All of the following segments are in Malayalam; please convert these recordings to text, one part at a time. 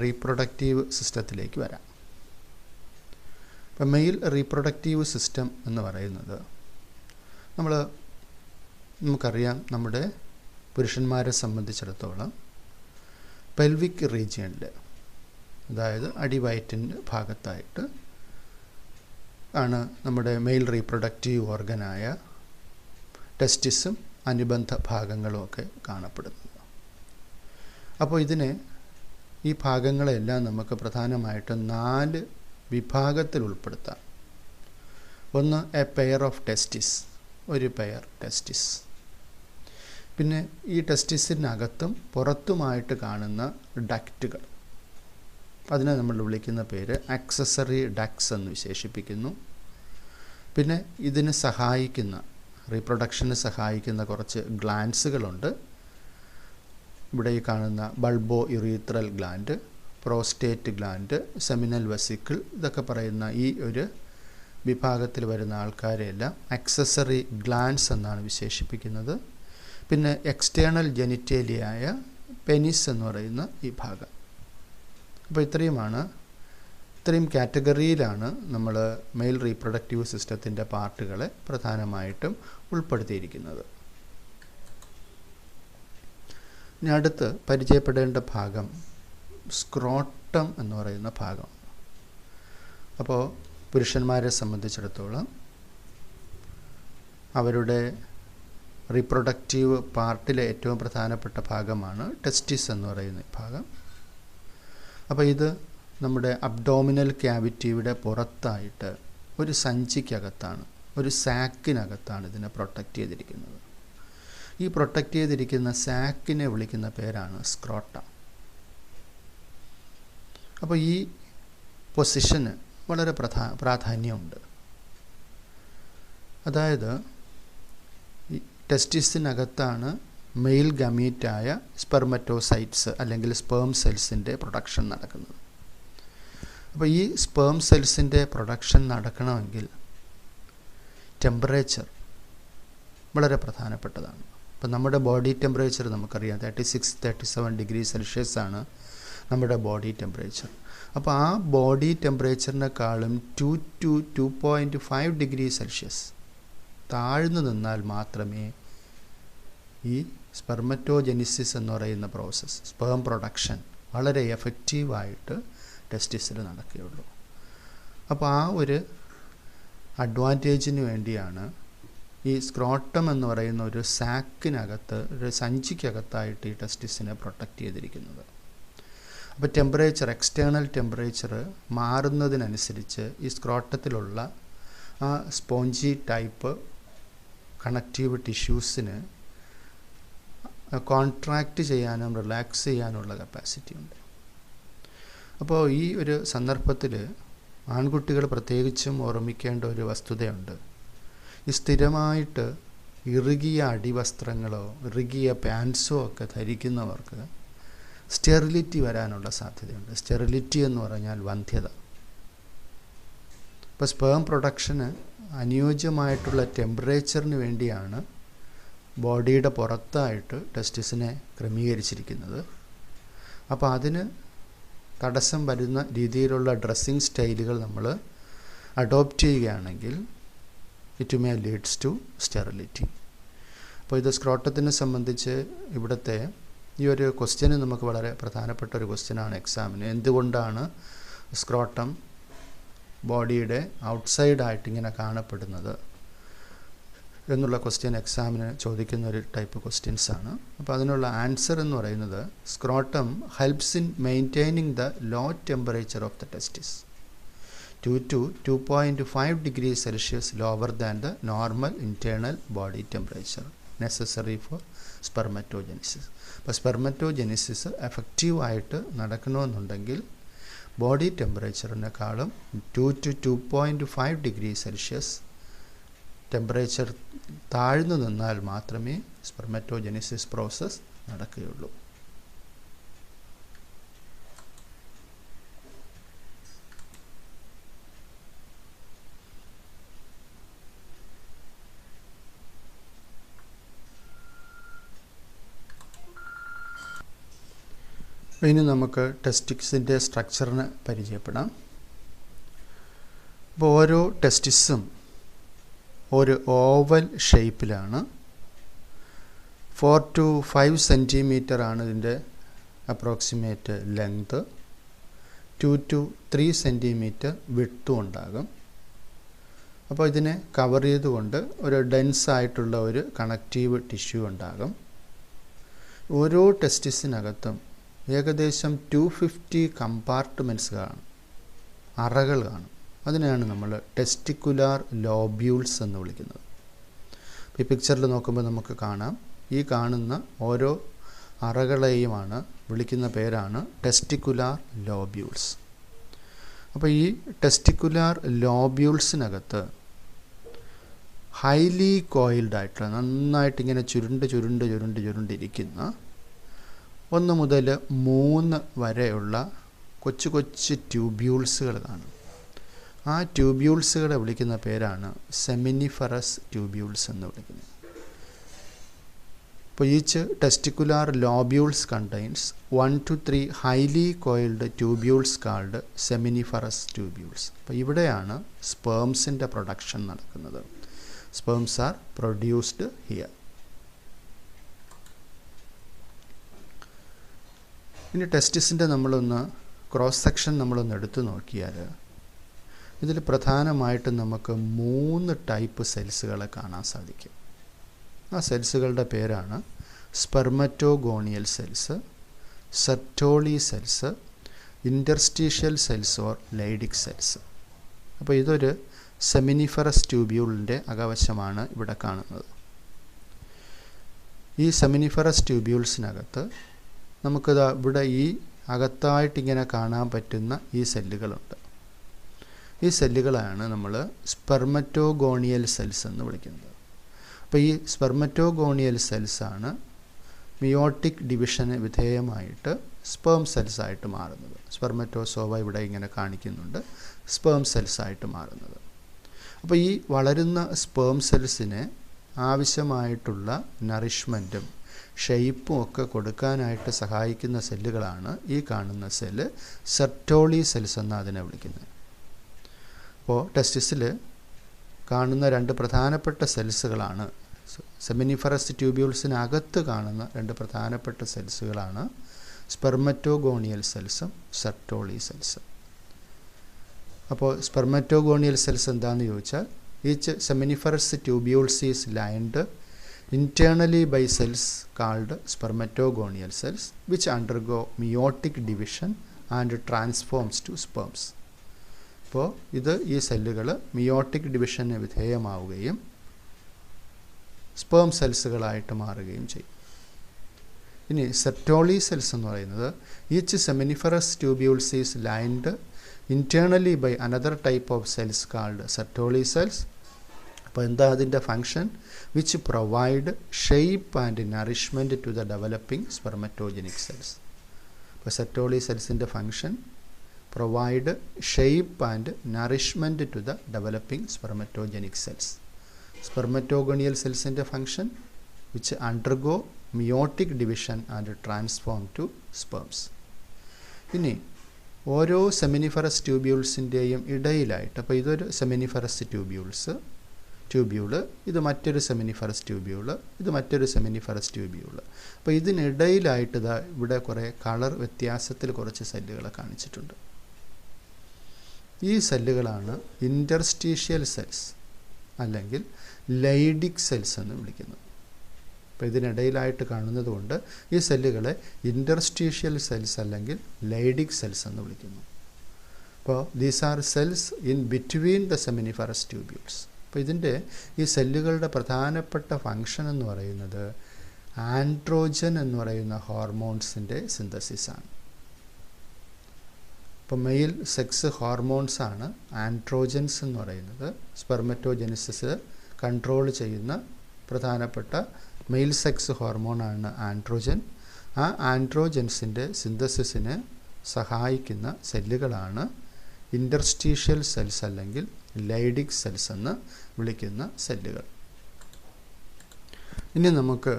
റീപ്രൊഡക്റ്റീവ് സിസ്റ്റത്തിലേക്ക് വരാം. ഇപ്പം മെയിൽ റീപ്രൊഡക്റ്റീവ് സിസ്റ്റം എന്ന് പറയുന്നത് നമുക്കറിയാം, നമ്മുടെ പുരുഷന്മാരെ സംബന്ധിച്ചിടത്തോളം പെൽവിക് റീജിയനിൽ, അതായത് അടിവയറ്റിൻ്റെ ഭാഗത്തായിട്ട് ആണ് നമ്മുടെ മെയിൽ റീപ്രൊഡക്റ്റീവ് ഓർഗനായ ടെസ്റ്റിസും അനുബന്ധ ഭാഗങ്ങളും ഒക്കെ കാണപ്പെടുന്നത്. അപ്പോൾ ഈ ഭാഗങ്ങളെല്ലാം നമുക്ക് പ്രധാനമായിട്ടും 4 വിഭാഗത്തിൽ ഉൾപ്പെടുത്താം. ഒന്ന്, എ പെയർ ഓഫ് ടെസ്റ്റിസ്, ഒരു പെയർ ടെസ്റ്റിസ്. പിന്നെ ഈ ടെസ്റ്റിസിനകത്തും പുറത്തുമായിട്ട് കാണുന്ന ഡക്റ്റുകൾ, അതിനെ നമ്മൾ വിളിക്കുന്ന പേര് ആക്സസറി ഡക്ട്സ് എന്ന് വിശേഷിപ്പിക്കുന്നു. പിന്നെ ഇതിന് സഹായിക്കുന്ന, റീപ്രൊഡക്ഷന് സഹായിക്കുന്ന കുറച്ച് ഗ്ലാൻസുകളുണ്ട്. ഇവിടെ ഈ കാണുന്ന bulbourethral gland, prostate gland, seminal vesicle, ഇതൊക്കെ പറയുന്ന ഈ ഒരു വിഭാഗത്തിൽ വരുന്ന ആൾക്കാരെയെല്ലാം ആക്സസറി ഗ്ലാൻസ് എന്നാണ് വിശേഷിപ്പിക്കുന്നത്. പിന്നെ എക്സ്റ്റേണൽ ജെനിറ്റേലിയായ പെനിസ് എന്ന് പറയുന്ന ഈ ഭാഗം. അപ്പോൾ ഇത്രയും കാറ്റഗറിയിലാണ് നമ്മൾ മെയിൽ റീപ്രൊഡക്റ്റീവ് സിസ്റ്റത്തിൻ്റെ പാർട്ടുകളെ പ്രധാനമായിട്ടും ഉൾപ്പെടുത്തിയിരിക്കുന്നത്. ഇനി അടുത്ത് പരിചയപ്പെടേണ്ട ഭാഗം സ്ക്രോട്ടം എന്ന് പറയുന്ന ഭാഗം. അപ്പോൾ പുരുഷന്മാരെ സംബന്ധിച്ചിടത്തോളം അവരുടെ റീപ്രൊഡക്റ്റീവ് പാർട്ടിലെ ഏറ്റവും പ്രധാനപ്പെട്ട ഭാഗമാണ് ടെസ്റ്റിസ് എന്ന് പറയുന്ന ഭാഗം. അപ്പോൾ ഇത് നമ്മുടെ അബ്ഡോമിനൽ ക്യാവിറ്റിയുടെ പുറത്തായിട്ട് ഒരു സഞ്ചിക്കകത്താണ്, ഒരു സാക്കിനകത്താണ് ഇതിനെ പ്രൊട്ടക്റ്റ് ചെയ്തിരിക്കുന്നത്. ഈ പ്രൊട്ടക്റ്റ് ചെയ്തിരിക്കുന്ന സാക്കിനെ വിളിക്കുന്ന പേരാണ് സ്ക്രോട്ടം. അപ്പോൾ ഈ പൊസിഷന് വളരെ പ്രാധാന്യമുണ്ട്. അതായത് ഈ ടെസ്റ്റിസിനകത്താണ് മെയിൽ ഗമീറ്റായ സ്പെർമറ്റോസൈറ്റ്സ് അല്ലെങ്കിൽ സ്പേം സെൽസിൻ്റെ പ്രൊഡക്ഷൻ നടക്കുന്നത്. അപ്പോൾ ഈ സ്പേം സെൽസിൻ്റെ പ്രൊഡക്ഷൻ നടക്കണമെങ്കിൽ ടെമ്പറേച്ചർ വളരെ പ്രധാനപ്പെട്ടതാണ്. അപ്പോൾ നമ്മുടെ ബോഡി ടെമ്പറേച്ചർ നമുക്കറിയാം 36-37 ഡിഗ്രി സെൽഷ്യസ് ആണ് നമ്മുടെ ബോഡി ടെമ്പറേച്ചർ. അപ്പോൾ ആ ബോഡി ടെമ്പറേച്ചറിനേക്കാളും 2 to 2.5 ഡിഗ്രി സെൽഷ്യസ് താഴ്ന്നു നിന്നാൽ മാത്രമേ ഈ സ്പെർമറ്റോജെനിസിസ് എന്ന് പറയുന്ന പ്രോസസ്സ്, സ്പേം പ്രൊഡക്ഷൻ വളരെ എഫക്റ്റീവായിട്ട് ടെസ്റ്റിസിൽ നടക്കുകയുള്ളൂ. അപ്പോൾ ആ ഒരു അഡ്വാൻറ്റേജിന് വേണ്ടിയാണ് ഈ സ്ക്രോട്ടം എന്ന് പറയുന്ന ഒരു സാക്കിനകത്ത്, ഒരു സഞ്ചിക്കകത്തായിട്ട് ഈ ടെസ്റ്റിസിനെ പ്രൊട്ടക്റ്റ് ചെയ്തിരിക്കുന്നത്. അപ്പോൾ ടെമ്പറേച്ചർ, എക്സ്റ്റേണൽ ടെമ്പറേച്ചർ മാറുന്നതിനനുസരിച്ച് ഈ സ്ക്രോട്ടത്തിലുള്ള ആ സ്പോഞ്ചി ടൈപ്പ് കണക്റ്റീവ് ടിഷ്യൂസിന് കോൺട്രാക്റ്റ് ചെയ്യാനും റിലാക്സ് ചെയ്യാനുള്ള കപ്പാസിറ്റി ഉണ്ട്. അപ്പോൾ ഈ ഒരു സന്ദർഭത്തിൽ ആൺകുട്ടികൾ പ്രത്യേകിച്ചും ഓർമ്മിക്കേണ്ട ഒരു വസ്തുതയുണ്ട്. ഈ സ്ഥിരമായിട്ട് ഇറുകിയ അടിവസ്ത്രങ്ങളോ ഇറുകിയ പാൻസോ ഒക്കെ ധരിക്കുന്നവർക്ക് സ്റ്റെറിലിറ്റി വരാനുള്ള സാധ്യതയുണ്ട്. സ്റ്റെറിലിറ്റി എന്ന് പറഞ്ഞാൽ വന്ധ്യത. ഇപ്പോൾ സ്പേം പ്രൊഡക്ഷന് അനുയോജ്യമായിട്ടുള്ള ടെമ്പറേച്ചറിന് വേണ്ടിയാണ് ബോഡിയുടെ പുറത്തായിട്ട് ടെസ്റ്റിസിനെ ക്രമീകരിച്ചിരിക്കുന്നത്. അപ്പോൾ അതിന് തടസ്സം വരുന്ന രീതിയിലുള്ള ഡ്രസ്സിങ് സ്റ്റൈലുകൾ നമ്മൾ അഡോപ്റ്റ് ചെയ്യുകയാണെങ്കിൽ it may leads to sterility. അപ്പോൾ ഇത് സ്ക്രോട്ടത്തിനെ സംബന്ധിച്ച് ഇവിടുത്തെ ഈ ഒരു ക്വസ്റ്റ്യന് നമുക്ക് വളരെ പ്രധാനപ്പെട്ട ഒരു ക്വസ്റ്റ്യനാണ് എക്സാമിന്. എന്തുകൊണ്ടാണ് സ്ക്രോട്ടം ബോഡിയുടെ ഔട്ട്സൈഡായിട്ട് ഇങ്ങനെ കാണപ്പെടുന്നത് എന്നുള്ള ക്വസ്റ്റ്യൻ എക്സാമിന് ചോദിക്കുന്ന ഒരു ടൈപ്പ് ക്വസ്റ്റ്യൻസാണ്. അപ്പോൾ അതിനുള്ള ആൻസർ എന്ന് പറയുന്നത് scrotum helps in maintaining the low temperature of the testis 2 to 2.5 degree Celsius lower than the normal internal body temperature necessary for spermatogenesis. അപ്പോൾ സ്പെർമറ്റോജെനിസിസ് എഫക്റ്റീവായിട്ട് നടക്കണമെന്നുണ്ടെങ്കിൽ ബോഡി ടെമ്പറേച്ചറിനേക്കാളും 2 to 2.5 ഡിഗ്രി സെൽഷ്യസ് ടെമ്പറേച്ചർ താഴ്ന്നു നിന്നാൽ മാത്രമേ സ്പെർമറ്റോജെനിസിസ് പ്രോസസ്സ് നടക്കുകയുള്ളൂ. ഇനി നമുക്ക് ടെസ്റ്റിക്സിൻ്റെ സ്ട്രക്ചറിനെ പരിചയപ്പെടാം. അപ്പോൾ ഓരോ ടെസ്റ്റിസും ഒരു ഓവൽ ഷേപ്പിലാണ്. 4 to 5 സെൻറ്റിമീറ്റർ ആണ് ഇതിൻ്റെ അപ്രോക്സിമേറ്റ് ലെങ്ത്. 2 to 3 സെൻറ്റിമീറ്റർ വിഡ്ത്തും ഉണ്ടാകും. അപ്പോൾ ഇതിനെ കവർ ചെയ്തുകൊണ്ട് ഒരു ഡെൻസായിട്ടുള്ള ഒരു കണക്റ്റീവ് ടിഷ്യൂ ഉണ്ടാകും. ഓരോ ടെസ്റ്റിസിനകത്തും ഏകദേശം 250 കമ്പാർട്ട്മെൻറ്റ്സ് കാണും, അറകൾ കാണും. അതിനെയാണ് നമ്മൾ ടെസ്റ്റിക്കുലാർ ലോബ്യൂൾസ് എന്ന് വിളിക്കുന്നത്. ഈ പിക്ചറിൽ നോക്കുമ്പോൾ നമുക്ക് കാണാം, ഈ കാണുന്ന ഓരോ അറകളെയുമാണ് വിളിക്കുന്ന പേരാണ് ടെസ്റ്റിക്കുലാർ ലോബ്യൂൾസ്. അപ്പോൾ ഈ ടെസ്റ്റിക്കുലാർ ലോബ്യൂൾസിനകത്ത് ഹൈലി കോയിൽഡ് ആയിട്ടുള്ള, നന്നായിട്ട് ഇങ്ങനെ ചുരുണ്ടിരിക്കുന്ന 1 മുതൽ 3 വരെയുള്ള കൊച്ചു കൊച്ചു ട്യൂബ്യൂൾസുകൾ കാണും. ആ ട്യൂബ്യൂൾസുകളെ വിളിക്കുന്ന പേരാണ് സെമിനിഫറസ് ട്യൂബ്യൂൾസ് എന്ന് വിളിക്കുന്നത്. അപ്പോൾ each testicular lobules contains 1 to 3 highly coiled tubules called seminiferous tubules. അപ്പോൾ ഇവിടെയാണ് സ്പേംസിൻ്റെ പ്രൊഡക്ഷൻ നടക്കുന്നത്. Sperms are produced here. ഇനി ടെസ്റ്റിസിൻ്റെ ക്രോസ് സെക്ഷൻ നമ്മളൊന്ന് എടുത്തു നോക്കിയാൽ ഇതിൽ പ്രധാനമായിട്ടും നമുക്ക് 3 ടൈപ്പ് സെൽസുകളെ കാണാൻ സാധിക്കും. ആ സെൽസുകളുടെ പേരാണ് spermatogonial cells, Sertoli cells, interstitial cells or Leydig cells. അപ്പോൾ ഇതൊരു സെമിനിഫറസ് ട്യൂബ്യൂളിൻ്റെ അകവശമാണ് ഇവിടെ കാണുന്നത്. ഈ സെമിനിഫറസ് ട്യൂബ്യൂൾസിനകത്ത് നമുക്കിത് ഇവിടെ ഈ അകത്തായിട്ടിങ്ങനെ കാണാൻ പറ്റുന്ന ഈ സെല്ലുകളുണ്ട്. ഈ സെല്ലുകളാണ് നമ്മൾ സ്പെർമറ്റോഗോണിയൽ സെൽസ് എന്ന് വിളിക്കുന്നത്. അപ്പോൾ ഈ സ്പെർമറ്റോഗോണിയൽ സെൽസാണ് മിയോട്ടിക് ഡിവിഷന് വിധേയമായിട്ട് സ്പേം സെൽസായിട്ട് മാറുന്നത്. സ്പെർമറ്റോസോവ ഇവിടെ ഇങ്ങനെ കാണിക്കുന്നുണ്ട്, സ്പേം സെൽസായിട്ട് മാറുന്നത്. അപ്പോൾ ഈ വളരുന്ന സ്പേം സെൽസിന് ആവശ്യമായിട്ടുള്ള നറിഷ്മെൻറ്റും ഷെയ്പ്പും ഒക്കെ കൊടുക്കാനായിട്ട് സഹായിക്കുന്ന സെല്ലുകളാണ് ഈ കാണുന്ന സെല്ല് സെർട്ടോളി സെൽസ് എന്നാണ് അതിനെ വിളിക്കുന്നത്. അപ്പോൾ ടെസ്റ്റിസിൽ കാണുന്ന 2 പ്രധാനപ്പെട്ട സെൽസുകളാണ്, സെമിനിഫറസ് ട്യൂബ്യൂൾസിനകത്ത് കാണുന്ന 2 പ്രധാനപ്പെട്ട സെൽസുകളാണ് സ്പെർമറ്റോഗോണിയൽ സെൽസും സെർട്ടോളി സെൽസും. അപ്പോൾ സ്പെർമറ്റോഗോണിയൽ സെൽസ് എന്താണെന്ന് ചോദിച്ചാൽ, each seminiferous tubules is lined internally by cells called spermatogonial cells which undergo meiotic division and transforms to sperms. അപ്പോൾ ഈ സെല്ലുകൾ മിയോട്ടിക് ഡിവിഷന് വിധേയമാവുകയും സ്പേം സെൽസുകളായിട്ട് മാറുകയും ചെയ്യും. ഇനി സെർട്ടോളി സെൽസ് എന്ന് പറയുന്നത് each seminiferous tubules is lined internally by another type of cells called Sertoli cells. അപ്പോൾ എന്താ അതിൻ്റെ function? Which provide shape and nourishment to the developing spermatogenic cells. അപ്പോൾ സെർട്ടോളി സെൽസിൻ്റെ function provide shape and nourishment to the developing spermatogenic cells. Spermatogonial സെൽസിൻ്റെ function which undergo meiotic division and transform to sperms. ഇനി ഓരോ സെമിനിഫറസ് ട്യൂബ്യൂൾസിൻ്റെയും ഇടയിലായിട്ട്, അപ്പോൾ ഇതൊരു സെമിനിഫറസ് ട്യൂബ്യൂള്, ഇത് മറ്റൊരു സെമിനിഫറസ് ട്യൂബ്യൂള്, ഇത് മറ്റൊരു സെമിനിഫറസ് ട്യൂബ്യൂള്. അപ്പോൾ ഇതിനിടയിലായിട്ട് ഇവിടെ കുറേ കളർ വ്യത്യാസത്തിൽ കുറച്ച് സെല്ലുകളെ കാണിച്ചിട്ടുണ്ട്. ഈ സെല്ലുകളാണ് ഇൻ്റർസ്റ്റീഷ്യൽ സെൽസ് അല്ലെങ്കിൽ ലൈഡിക് സെൽസ് എന്ന് വിളിക്കുന്നത്. അപ്പോൾ ഇതിനിടയിലായിട്ട് കാണുന്നത് കൊണ്ട് ഈ സെല്ലുകളെ ഇൻ്റർസ്റ്റീഷ്യൽ സെൽസ് അല്ലെങ്കിൽ ലൈഡിക് സെൽസ് എന്ന് വിളിക്കുന്നു. അപ്പോൾ these are cells in between the seminiferous tubules. അപ്പോൾ ഈ സെല്ലുകളുടെ പ്രധാനപ്പെട്ട ഫങ്ഷൻ എന്ന് പറയുന്നത് ആൻഡ്രോജൻ എന്ന് പറയുന്ന ഹോർമോൺസിൻ്റെ സിന്തസിസാണ്. ഇപ്പോൾ മെയിൽ സെക്സ് ഹോർമോൺസാണ് ആൻഡ്രോജൻസ് എന്ന് പറയുന്നത്. സ്പെർമറ്റോജനിസിസ് കൺട്രോൾ ചെയ്യുന്ന പ്രധാനപ്പെട്ട മെയിൽ സെക്സ് ഹോർമോണാണ് ആൻഡ്രോജൻ. ആ ആൻഡ്രോജൻസിൻ്റെ സിന്തസിസിന് സഹായിക്കുന്ന സെല്ലുകളാണ് ഇൻ്റർസ്റ്റീഷ്യൽ സെൽസ് അല്ലെങ്കിൽ ലൈഡിക് സെൽസ് എന്ന് വിളിക്കുന്ന സെല്ലുകൾ. ഇനി നമുക്ക്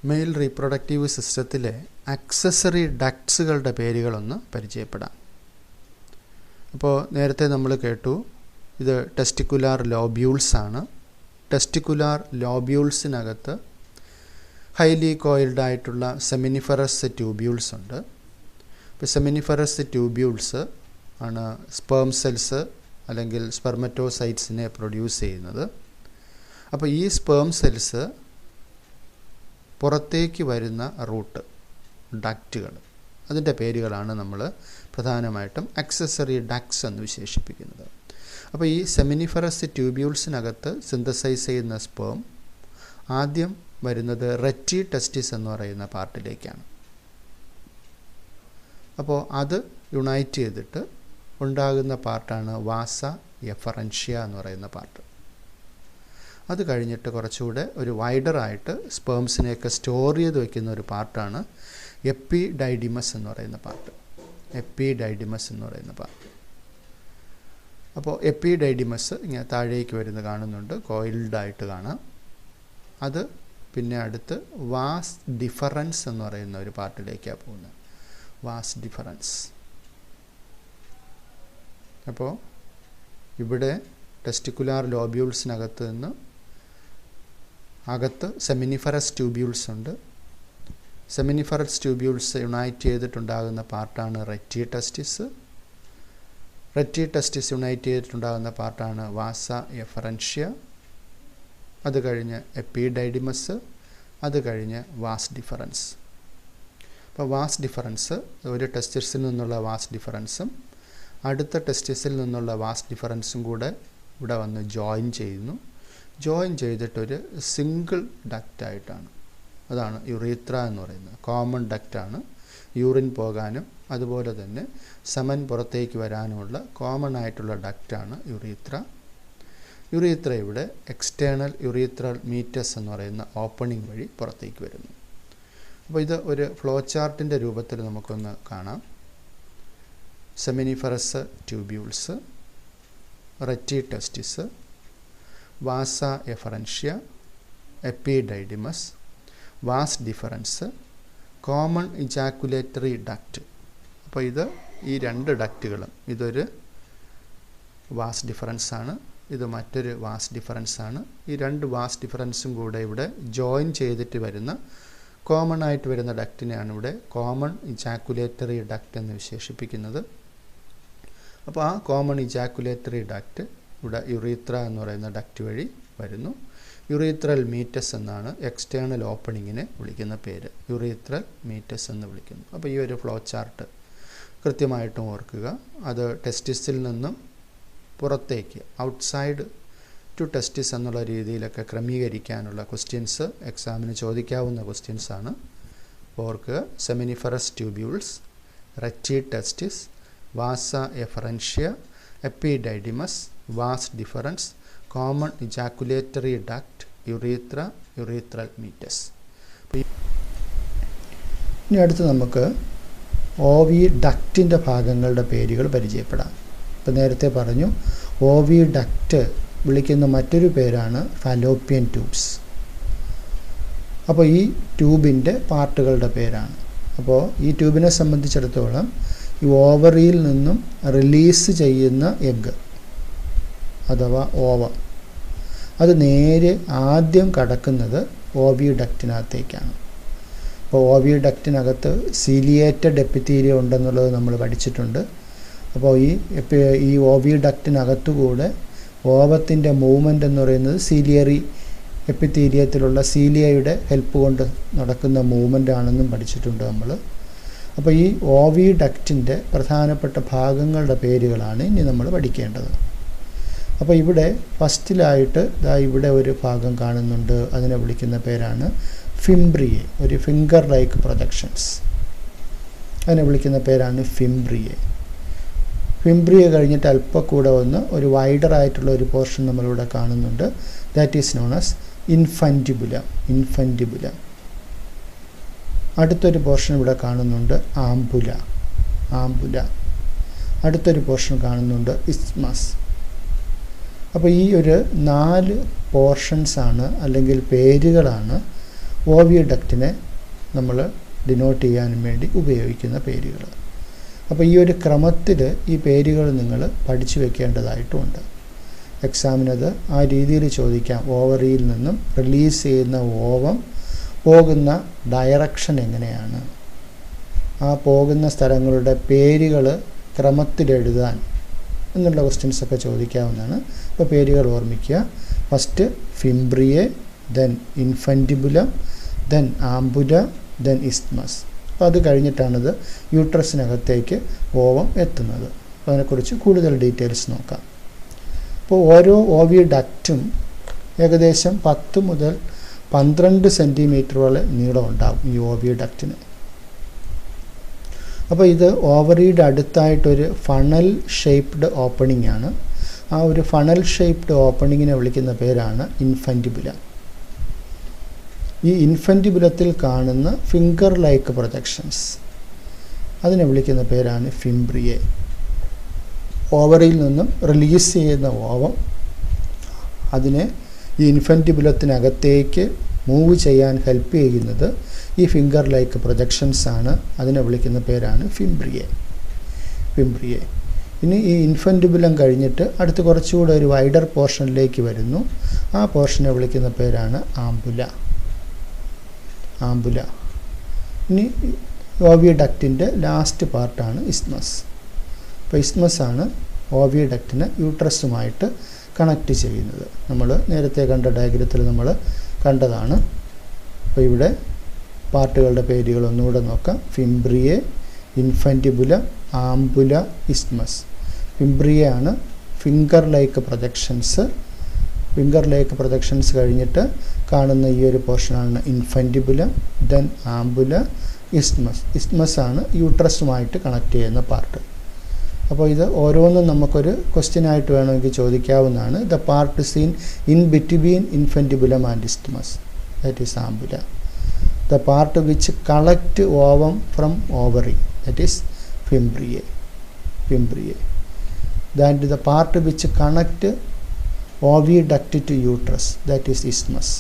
മെയിൽ റീപ്രൊഡക്റ്റീവ് സിസ്റ്റത്തിലെ ആക്സസറി ഡക്ട്സുകളുടെ പേരുകളൊന്ന് പരിചയപ്പെടാം. അപ്പോൾ നേരത്തെ നമ്മൾ കേട്ടു ഇത് ടെസ്റ്റിക്കുലാർ ലോബ്യൂൾസ് ആണ്. ടെസ്റ്റിക്കുലാർ ലോബ്യൂൾസിനകത്ത് ഹൈലി കോയിൽഡ് ആയിട്ടുള്ള സെമിനിഫറസ് ട്യൂബ്യൂൾസ് ഉണ്ട്. ഇപ്പോൾ സെമിനിഫറസ് ട്യൂബ്യൂൾസ് ആണ് സ്പേം സെൽസ് അല്ലെങ്കിൽ സ്പെർമറ്റോസൈറ്റ്സിനെ പ്രൊഡ്യൂസ് ചെയ്യുന്നത്. അപ്പോൾ ഈ സ്പേം സെൽസ് പുറത്തേക്ക് വരുന്ന റൂട്ട് ഡക്റ്റുകൾ, അതിൻ്റെ പേരുകളാണ് നമ്മൾ പ്രധാനമായിട്ടും ആക്സസറി ഡക്ട്സ് എന്ന് വിശേഷിപ്പിക്കുന്നത്. അപ്പോൾ ഈ സെമിനിഫറസ് ട്യൂബ്യൂൾസിനകത്ത് സിന്തസൈസ് ചെയ്യുന്ന സ്പേം ആദ്യം വരുന്നത് റെറ്റി ടെസ്റ്റിസ് എന്ന് പറയുന്ന പാർട്ടിലേക്കാണ്. അപ്പോൾ അത് യുണൈറ്റ് ചെയ്തിട്ട് ഉണ്ടാകുന്ന പാർട്ടാണ് വാസ എഫറൻഷ്യ എന്ന് പറയുന്ന പാർട്ട്. അത് കഴിഞ്ഞിട്ട് കുറച്ചുകൂടെ ഒരു വൈഡറായിട്ട് സ്പേംസിനെയൊക്കെ സ്റ്റോർ ചെയ്ത് വയ്ക്കുന്ന ഒരു പാർട്ടാണ് എപ്പിഡൈഡിമസ് എന്ന് പറയുന്ന പാർട്ട്. എപ്പിഡൈഡിമസ് എന്ന് പറയുന്ന പാർട്ട്. അപ്പോൾ എപ്പിഡൈഡിമസ് ഇങ്ങനെ താഴേക്ക് വരുന്നത് കാണുന്നുണ്ട്, കോയിൽഡായിട്ട് കാണാം. അത് പിന്നെ അടുത്ത് വാസ് ഡിഫറൻസ് എന്ന് പറയുന്ന ഒരു പാർട്ടിലേക്കാണ് പോകുന്നത്. Vas deferens. അപ്പോൾ ഇവിടെ ടെസ്റ്റിക്കുലാർ ലോബ്യൂൾസിനകത്ത് നിന്ന് അകത്ത് സെമിനിഫറസ് ട്യൂബ്യൂൾസ് ഉണ്ട്. സെമിനിഫറസ് ട്യൂബ്യൂൾസ് യുണൈറ്റ് ചെയ്തിട്ടുണ്ടാകുന്ന പാർട്ടാണ് റെറ്റി ടെസ്റ്റിസ്. റെറ്റി ടെസ്റ്റിസ് യുണൈറ്റ് ചെയ്തിട്ടുണ്ടാകുന്ന പാർട്ടാണ് വാസ എഫറൻഷ്യ. അത് കഴിഞ്ഞ് എപ്പിഡൈഡിമസ്, അത് കഴിഞ്ഞ് വാസ് ഡിഫറൻസ്. അപ്പോൾ വാസ് ഡിഫറൻസ് ഒരു ടെസ്റ്റിസിൽ നിന്നുള്ള വാസ് ഡിഫറൻസും അടുത്ത ടെസ്റ്റിസിൽ നിന്നുള്ള വാസ് ഡിഫറൻസും കൂടെ ഇവിടെ വന്ന് ജോയിൻ ചെയ്യുന്നു. ജോയിൻ ചെയ്തിട്ടൊരു സിംഗിൾ ഡക്റ്റായിട്ടാണ്, അതാണ് യുറീത്ര എന്ന് പറയുന്നത്. കോമൺ ഡക്റ്റാണ്. യൂറിൻ പോകാനും അതുപോലെ തന്നെ സമൻ പുറത്തേക്ക് വരാനുമുള്ള കോമൺ ആയിട്ടുള്ള ഡക്റ്റാണ് യുറീത്ര. യുറീത്ര ഇവിടെ എക്സ്റ്റേണൽ യുറീത്രൽ മീറ്റസ് എന്ന് പറയുന്ന ഓപ്പണിംഗ് വഴി പുറത്തേക്ക് വരുന്നു. അപ്പോൾ ഇത് ഒരു ഫ്ലോ ചാർട്ടിൻ്റെ രൂപത്തിൽ നമുക്കൊന്ന് കാണാം. Seminiferous tubules, rete testis, vasa efferentia, epididymis, vas deferens, common ejaculatory duct. അപ്പോൾ ഇത് ഈ രണ്ട് ഡക്റ്റുകളും, ഇതൊരു വാസ് ഡിഫറൻസ് ആണ്, ഇത് മറ്റൊരു വാസ് ഡിഫറൻസ് ആണ്. ഈ രണ്ട് വാസ് ഡിഫറൻസും കൂടെ ഇവിടെ ജോയിൻ ചെയ്തിട്ട് വരുന്ന കോമൺ ആയിട്ട് വരുന്ന ഡക്റ്റിനെയാണ് ഇവിടെ കോമൺ ഇജാക്കുലേറ്ററി ഡക്റ്റ് എന്ന് വിശേഷിപ്പിക്കുന്നത്. അപ്പോൾ ആ കോമൺ ഇജാക്കുലേറ്ററി ഡക്റ്റ് ഇവിടെ യുറീത്ര എന്ന് പറയുന്ന ഡക്റ്റ് വഴി വരുന്നു. യുറീത്രൽ മീറ്റസ് എന്നാണ് എക്സ്റ്റേണൽ ഓപ്പണിങ്ങിനെ വിളിക്കുന്ന പേര്. യുറീത്രൽ മീറ്റസ് എന്ന് വിളിക്കുന്നു. അപ്പോൾ ഈ ഒരു ഫ്ലോ ചാർട്ട് കൃത്യമായിട്ടും ഓർക്കുക. അത് ടെസ്റ്റിസിൽ നിന്നും പുറത്തേക്ക് ഔട്ട്സൈഡ് ടു ടെസ്റ്റിസ് എന്നുള്ള രീതിയിലൊക്കെ ക്രമീകരിക്കാനുള്ള ക്വസ്റ്റ്യൻസ് എക്സാമിന് ചോദിക്കാവുന്ന ക്വസ്റ്റ്യൻസാണ്. ഓർക്കുക, seminiferous tubules, rete testis, vasa efferentia, epididymis, vas deferens, common ejaculatory duct, urethra, urethral meatus. ഇനി അടുത്ത് നമുക്ക് ഓവി ഡക്റ്റിൻ്റെ ഭാഗങ്ങളുടെ പേരുകൾ പരിചയപ്പെടാം. ഇപ്പോൾ നേരത്തെ പറഞ്ഞു ഓവി ഡക്റ്റ് വിളിക്കുന്ന മറ്റൊരു പേരാണ് ഫാലോപ്പിയൻ ട്യൂബ്സ്. അപ്പോൾ ഈ ട്യൂബിൻ്റെ പാർട്ടുകളുടെ പേരാണ്. അപ്പോൾ ഈ ട്യൂബിനെ സംബന്ധിച്ചിടത്തോളം ഈ ഓവറിയിൽ നിന്നും റിലീസ് ചെയ്യുന്ന എഗ്ഗ് അഥവാ ഓവ, അത് നേരെ ആദ്യം കടക്കുന്നത് ഓവി ഡക്റ്റിനകത്തേക്കാണ്. അപ്പോൾ ഓവി ഡക്റ്റിനകത്ത് സീലിയേറ്റഡ് എപ്പിത്തീലിയം ഉണ്ടെന്നുള്ളത് നമ്മൾ പഠിച്ചിട്ടുണ്ട്. അപ്പോൾ ഈ ഓവി ഡക്റ്റിനകത്തുകൂടെ ഓവത്തിൻ്റെ മൂവ്മെൻ്റ് എന്ന് പറയുന്നത് സീലിയറി എപ്പിത്തീലിയത്തിലുള്ള സീലിയയുടെ ഹെൽപ്പ് കൊണ്ട് നടക്കുന്ന മൂവ്മെൻ്റ് ആണെന്നും പഠിച്ചിട്ടുണ്ട് നമ്മൾ. അപ്പോൾ ഈ ഓവി ഡക്റ്റിൻ്റെ പ്രധാനപ്പെട്ട ഭാഗങ്ങളുടെ പേരുകളാണ് ഇനി നമ്മൾ പഠിക്കേണ്ടത്. അപ്പോൾ ഇവിടെ ഫസ്റ്റിലായിട്ട് ഇവിടെ ഒരു ഭാഗം കാണുന്നുണ്ട്, അതിനെ വിളിക്കുന്ന പേരാണ് ഫിംബ്രിയെ, ഒരു ഫിംഗർ ലൈക്ക് പ്രൊജക്ഷൻസ്, അതിനെ വിളിക്കുന്ന പേരാണ് ഫിംബ്രിയെ. ഫിംബ്രിയെ കഴിഞ്ഞിട്ട് അല്പം കൂടെ വന്ന് ഒരു വൈഡർ ആയിട്ടുള്ള ഒരു പോർഷൻ നമ്മളിവിടെ കാണുന്നുണ്ട്. That is known as infundibulum. Infundibulum. അടുത്തൊരു പോർഷൻ ഇവിടെ കാണുന്നുണ്ട് ആംബുല. ആംബുല. അടുത്തൊരു പോർഷൻ കാണുന്നുണ്ട് ഇസ്മസ്. അപ്പോൾ ഈ ഒരു 4 പോർഷൻസാണ് അല്ലെങ്കിൽ പേരുകളാണ് ഓവിയഡക്റ്റിനെ നമ്മൾ ഡിനോട്ട് ചെയ്യാനും വേണ്ടി ഉപയോഗിക്കുന്ന പേരുകൾ. അപ്പോൾ ഈ ഒരു ക്രമത്തിൽ ഈ പേരുകൾ നിങ്ങൾ പഠിച്ചു വെക്കേണ്ടതായിട്ടുമുണ്ട്. എക്സാമിനത് ആ രീതിയിൽ ചോദിക്കാം. ഓവറിയിൽ നിന്നും റിലീസ് ചെയ്യുന്ന ഓവം പോകുന്ന ഡയറക്ഷൻ എങ്ങനെയാണ്, ആ പോകുന്ന സ്ഥലങ്ങളുടെ പേരുകൾ ക്രമത്തിലെഴുതാൻ എന്നുള്ള ക്വസ്റ്റ്യൻസൊക്കെ ചോദിക്കാവുന്നതാണ്. അപ്പോൾ പേരുകൾ ഓർമ്മിക്കുക. First fimbriae, then infundibulum, then ampulla, then isthmus. അപ്പോൾ അത് കഴിഞ്ഞിട്ടാണിത് യൂട്രസിനകത്തേക്ക് ഓവം എത്തുന്നത്. അപ്പോൾ അതിനെക്കുറിച്ച് കൂടുതൽ ഡീറ്റെയിൽസ് നോക്കാം. അപ്പോൾ ഓരോ ഓവിഡക്റ്റും ഏകദേശം 10 മുതൽ 12 സെൻറ്റിമീറ്റർ വരെ നീളം ഉണ്ടാകും ഈ ഓവിഡക്റ്റിന്. അപ്പോൾ ഇത് ഓവറിയുടെ അടുത്തായിട്ടൊരു ഫണൽ ഷേപ്ഡ് ഓപ്പണിംഗ് ആണ്. ആ ഒരു ഫണൽ ഷേപ്ഡ് ഓപ്പണിങ്ങിനെ വിളിക്കുന്ന പേരാണ് ഇൻഫൻറ്റിബുലം. ഈ ഇൻഫൻറ്റിബുലത്തിൽ കാണുന്ന ഫിംഗർ ലൈക്ക് പ്രൊജക്ഷൻസ് അതിനെ വിളിക്കുന്ന പേരാണ് ഫിംബ്രിയെ. ഓവറിയിൽ നിന്നും റിലീസ് ചെയ്യുന്ന ഓവം അതിനെ ഈ ഇൻഫൻറ്റിബുലത്തിനകത്തേക്ക് മൂവ് ചെയ്യാൻ ഹെൽപ്പ് ചെയ്യുന്നത് ഈ ഫിംഗർ ലൈക്ക് പ്രൊജക്ഷൻസ് ആണ്. അതിനെ വിളിക്കുന്ന പേരാണ് ഫിംബ്രിയെ. ഇനി ഈ ഇൻഫൻറ്റിബുലം കഴിഞ്ഞിട്ട് അടുത്ത് കുറച്ചുകൂടെ ഒരു വൈഡർ പോർഷനിലേക്ക് വരുന്നു. ആ പോർഷനെ വിളിക്കുന്ന പേരാണ് ആംബുല. ഇനി ഓവിയഡക്റ്റിൻ്റെ ലാസ്റ്റ് പാർട്ടാണ് ഇസ്ത്മസ്. അപ്പോൾ ഇസ്ത്മസ് ആണ് ഓവിയഡക്റ്റിനെ യൂട്രസുമായിട്ട് കണക്റ്റ് ചെയ്യുന്നത്. നമ്മൾ നേരത്തെ കണ്ട ഡയഗ്രത്തിൽ നമ്മൾ കണ്ടതാണ്. അപ്പോൾ ഇവിടെ പാർട്ടുകളുടെ പേരുകൾ ഒന്നുകൂടെ നോക്കാം. ഫിംബ്രിയെ, ഇൻഫൻറ്റിബുലം, ആംബുല, ഇസ്ത്മസ്. ഫിംബ്രിയെ ആണ് ഫിംഗർ ലൈക്ക് പ്രൊജക്ഷൻസ് കഴിഞ്ഞിട്ട് കാണുന്ന ഈ ഒരു പോർഷനാണ് ഇൻഫൻറ്റിബുലം, ദെൻ ആംബുല, ഇസ്ത്മസ് ആണ് യൂട്രസുമായിട്ട് കണക്ട് ചെയ്യുന്ന പാർട്ട്. അപ്പോൾ ഇത് ഓരോന്നും നമുക്കൊരു ക്വസ്റ്റ്യനായിട്ട് വേണമെങ്കിൽ ചോദിക്കാവുന്നതാണ്. The part seen in between infundibulum and isthmus, that is ampulla. The part which collect ovum from ovary, that is fimbriae. That the part which connect oviduct to uterus, that is isthmus.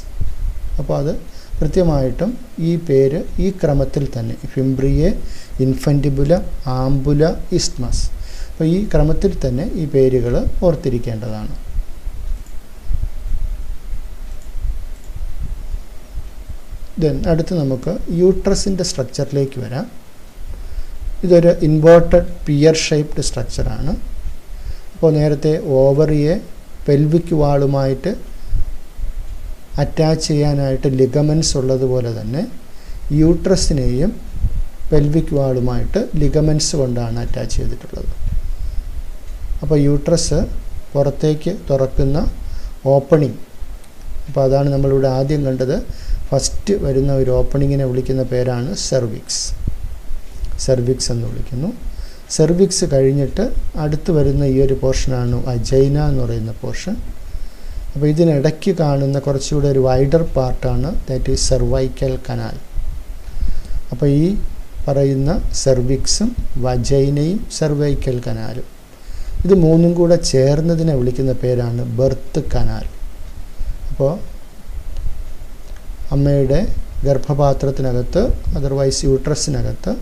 അപ്പോൾ അത് കൃത്യമായിട്ടും ഈ പേര് ഈ ക്രമത്തിൽ തന്നെ ഫിംബ്രിയെ, ഇൻഫൻറ്റിബുലം, ആംബുല, ഇസ്ത്മസ്. അപ്പോൾ ഈ ക്രമത്തിൽ തന്നെ ഈ പേരുകൾ ഓർത്തിരിക്കേണ്ടതാണ്. ദെൻ അടുത്ത് നമുക്ക് യൂട്രസിൻ്റെ സ്ട്രക്ചറിലേക്ക് വരാം. ഇതൊരു ഇൻവേർട്ടഡ് പിയർ ഷേപ്ഡ് സ്ട്രക്ചറാണ്. അപ്പോൾ നേരത്തെ ഓവറിയെ പെൽവിക് വാളുമായിട്ട് അറ്റാച്ച് ചെയ്യാനായിട്ട് ലിഗമെൻറ്റ്സ് ഉള്ളതുപോലെ തന്നെ യൂട്രസിനെയും പെൽവിക് വാളുമായിട്ട് ലിഗമെൻറ്റ്സ് കൊണ്ടാണ് അറ്റാച്ച് ചെയ്തിട്ടുള്ളത്. അപ്പോൾ യൂട്രസ് പുറത്തേക്ക് തുറക്കുന്ന ഓപ്പണിംഗ്, അപ്പോൾ അതാണ് നമ്മളിവിടെ ആദ്യം കണ്ടത്. ഫസ്റ്റ് വരുന്ന ഒരു ഓപ്പണിങ്ങിനെ വിളിക്കുന്ന പേരാണ് സെർവിക്സ് എന്ന് വിളിക്കുന്നു. സെർവിക്സ് കഴിഞ്ഞിട്ട് അടുത്ത് വരുന്ന ഈ ഒരു പോർഷനാണ് വജൈന എന്ന് പറയുന്ന പോർഷൻ. അപ്പോൾ ഇതിനിടയ്ക്ക് കാണുന്ന കുറച്ചുകൂടെ ഒരു വൈഡർ പാർട്ടാണ് ദാറ്റ് ഈസ് സെർവൈക്കൽ കനാൽ. അപ്പോൾ ഈ പറയുന്ന സെർവിക്സും വജൈനയും സെർവൈക്കൽ കനാലും ഇത് മൂന്നും കൂടെ ചേർന്നതിനെ വിളിക്കുന്ന പേരാണ് ബർത്ത് കനാൽ. അപ്പോൾ അമ്മയുടെ ഗർഭപാത്രത്തിനകത്ത് അതർവൈസ് യൂട്രസിനകത്ത്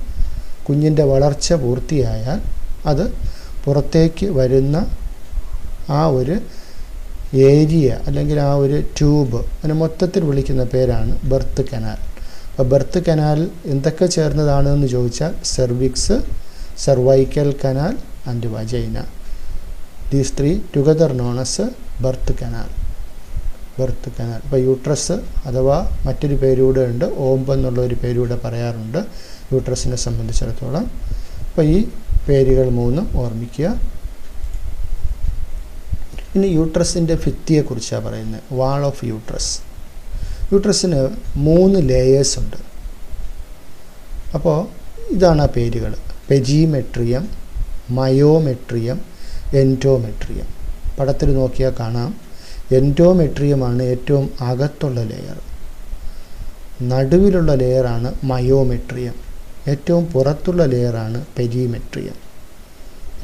കുഞ്ഞിൻ്റെ വളർച്ച പൂർത്തിയായാൽ അത് പുറത്തേക്ക് വരുന്ന ആ ഒരു ഏരിയ അല്ലെങ്കിൽ ആ ഒരു ട്യൂബ് അതിനെ മൊത്തത്തിൽ വിളിക്കുന്ന പേരാണ് ബർത്ത് കനാൽ. അപ്പോൾ ബർത്ത് കനാൽ എന്തൊക്കെ ചേർന്നതാണെന്ന് ചോദിച്ചാൽ cervix, cervical canal and vagina, these three together known as birth canal. അപ്പോൾ യൂട്രസ് അഥവാ മറ്റൊരു പേരൂടെ ഉണ്ട്, ഓംബ് എന്നുള്ളൊരു പേരൂടെ പറയാറുണ്ട് യൂട്രസിനെ സംബന്ധിച്ചിടത്തോളം. അപ്പോൾ ഈ പേരുകൾ മൂന്നും ഓർമ്മിക്കുക. ഇനി യൂട്രസിൻ്റെ ഭിത്തിയെക്കുറിച്ചാണ് പറയുന്നത്. Wall of uterus. യൂട്രസിന് 3 ലേയേഴ്സ് ഉണ്ട്. അപ്പോൾ ഇതാണ് ആ പേരുകൾ: പെരിമെട്രിയം, മയോമെട്രിയം, എൻഡോമെട്രിയം. പടത്തിൽ നോക്കിയാൽ കാണാം, എൻഡോമെട്രിയമാണ് ഏറ്റവും അകത്തുള്ള ലെയർ. നടുവിലുള്ള ലെയറാണ് മയോമെട്രിയം. ഏറ്റവും പുറത്തുള്ള ലെയറാണ് പെരിമെട്രിയം.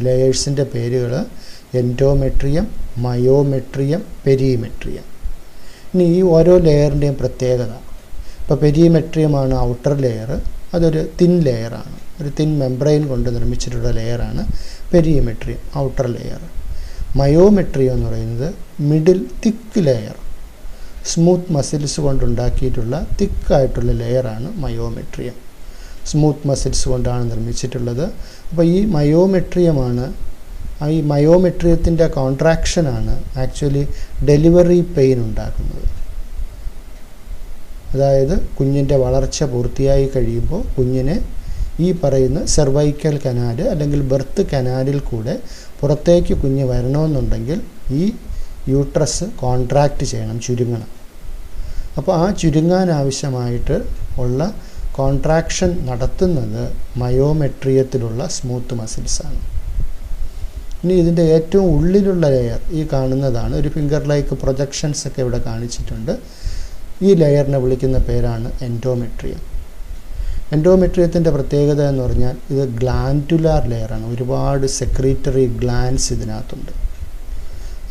ലെയേഴ്സിൻ്റെ പേരുകൾ എൻഡോമെട്രിയം, മയോമെട്രിയം, പെരിമെട്രിയം. ഇനി ഈ ഓരോ ലെയറിൻ്റെയും പ്രത്യേകത, ഇപ്പോൾ പെരിമെട്രിയമാണ് ഔട്ടർ ലെയർ, അതൊരു തിൻ ലെയറാണ്, ഒരു തിൻ മെംബ്രെയിൻ കൊണ്ട് നിർമ്മിച്ചിട്ടുള്ള ലെയറാണ് പെരിമെട്രിയം, ഔട്ടർ ലെയർ. മയോമെട്രിയം എന്ന് പറയുന്നത് middle thick layer, smooth muscles കൊണ്ടുണ്ടാക്കിയിട്ടുള്ള തിക്കായിട്ടുള്ള ലെയറാണ് മയോമെട്രിയം. സ്മൂത്ത് മസിൽസ് കൊണ്ടാണ് നിർമ്മിച്ചിട്ടുള്ളത്. അപ്പോൾ ഈ മയോമെട്രിയമാണ്, ഈ മയോമെട്രിയത്തിൻ്റെ കോൺട്രാക്ഷനാണ് ആക്ച്വലി ഡെലിവറി പെയിൻ ഉണ്ടാക്കുന്നത്. അതായത് കുഞ്ഞിൻ്റെ വളർച്ച പൂർത്തിയായി കഴിയുമ്പോൾ കുഞ്ഞിനെ ഈ പറയുന്ന സെർവൈക്കൽ കനാൽ അല്ലെങ്കിൽ ബർത്ത് കനാലിൽ കൂടെ പുറത്തേക്ക് കുഞ്ഞ് വരണമെന്നുണ്ടെങ്കിൽ ഈ യൂട്രസ് കോൺട്രാക്റ്റ് ചെയ്യണം, ചുരുങ്ങണം. അപ്പോൾ ആ ചുരുങ്ങാൻ ആവശ്യമായിട്ട് ഉള്ള കോൺട്രാക്ഷൻ നടത്തുന്നത് മയോമെട്രിയത്തിലുള്ള സ്മൂത്ത് മസിൽസാണ്. ഇനി ഇതിൻ്റെ ഏറ്റവും ഉള്ളിലുള്ള ലെയർ ഈ കാണുന്നതാണ്. ഒരു ഫിംഗർ ലൈക്ക് പ്രൊജക്ഷൻസ് ഒക്കെ ഇവിടെ കാണിച്ചിട്ടുണ്ട്. ഈ ലെയറിനെ വിളിക്കുന്ന പേരാണ് എൻഡോമെട്രിയം. എൻഡോമെട്രിയത്തിൻ്റെ പ്രത്യേകത എന്ന് പറഞ്ഞാൽ ഇത് ഗ്ലാൻഡുലാർ ലെയറാണ്. ഒരുപാട് സെക്രീറ്ററി ഗ്ലാൻസ് ഇതിനകത്തുണ്ട്.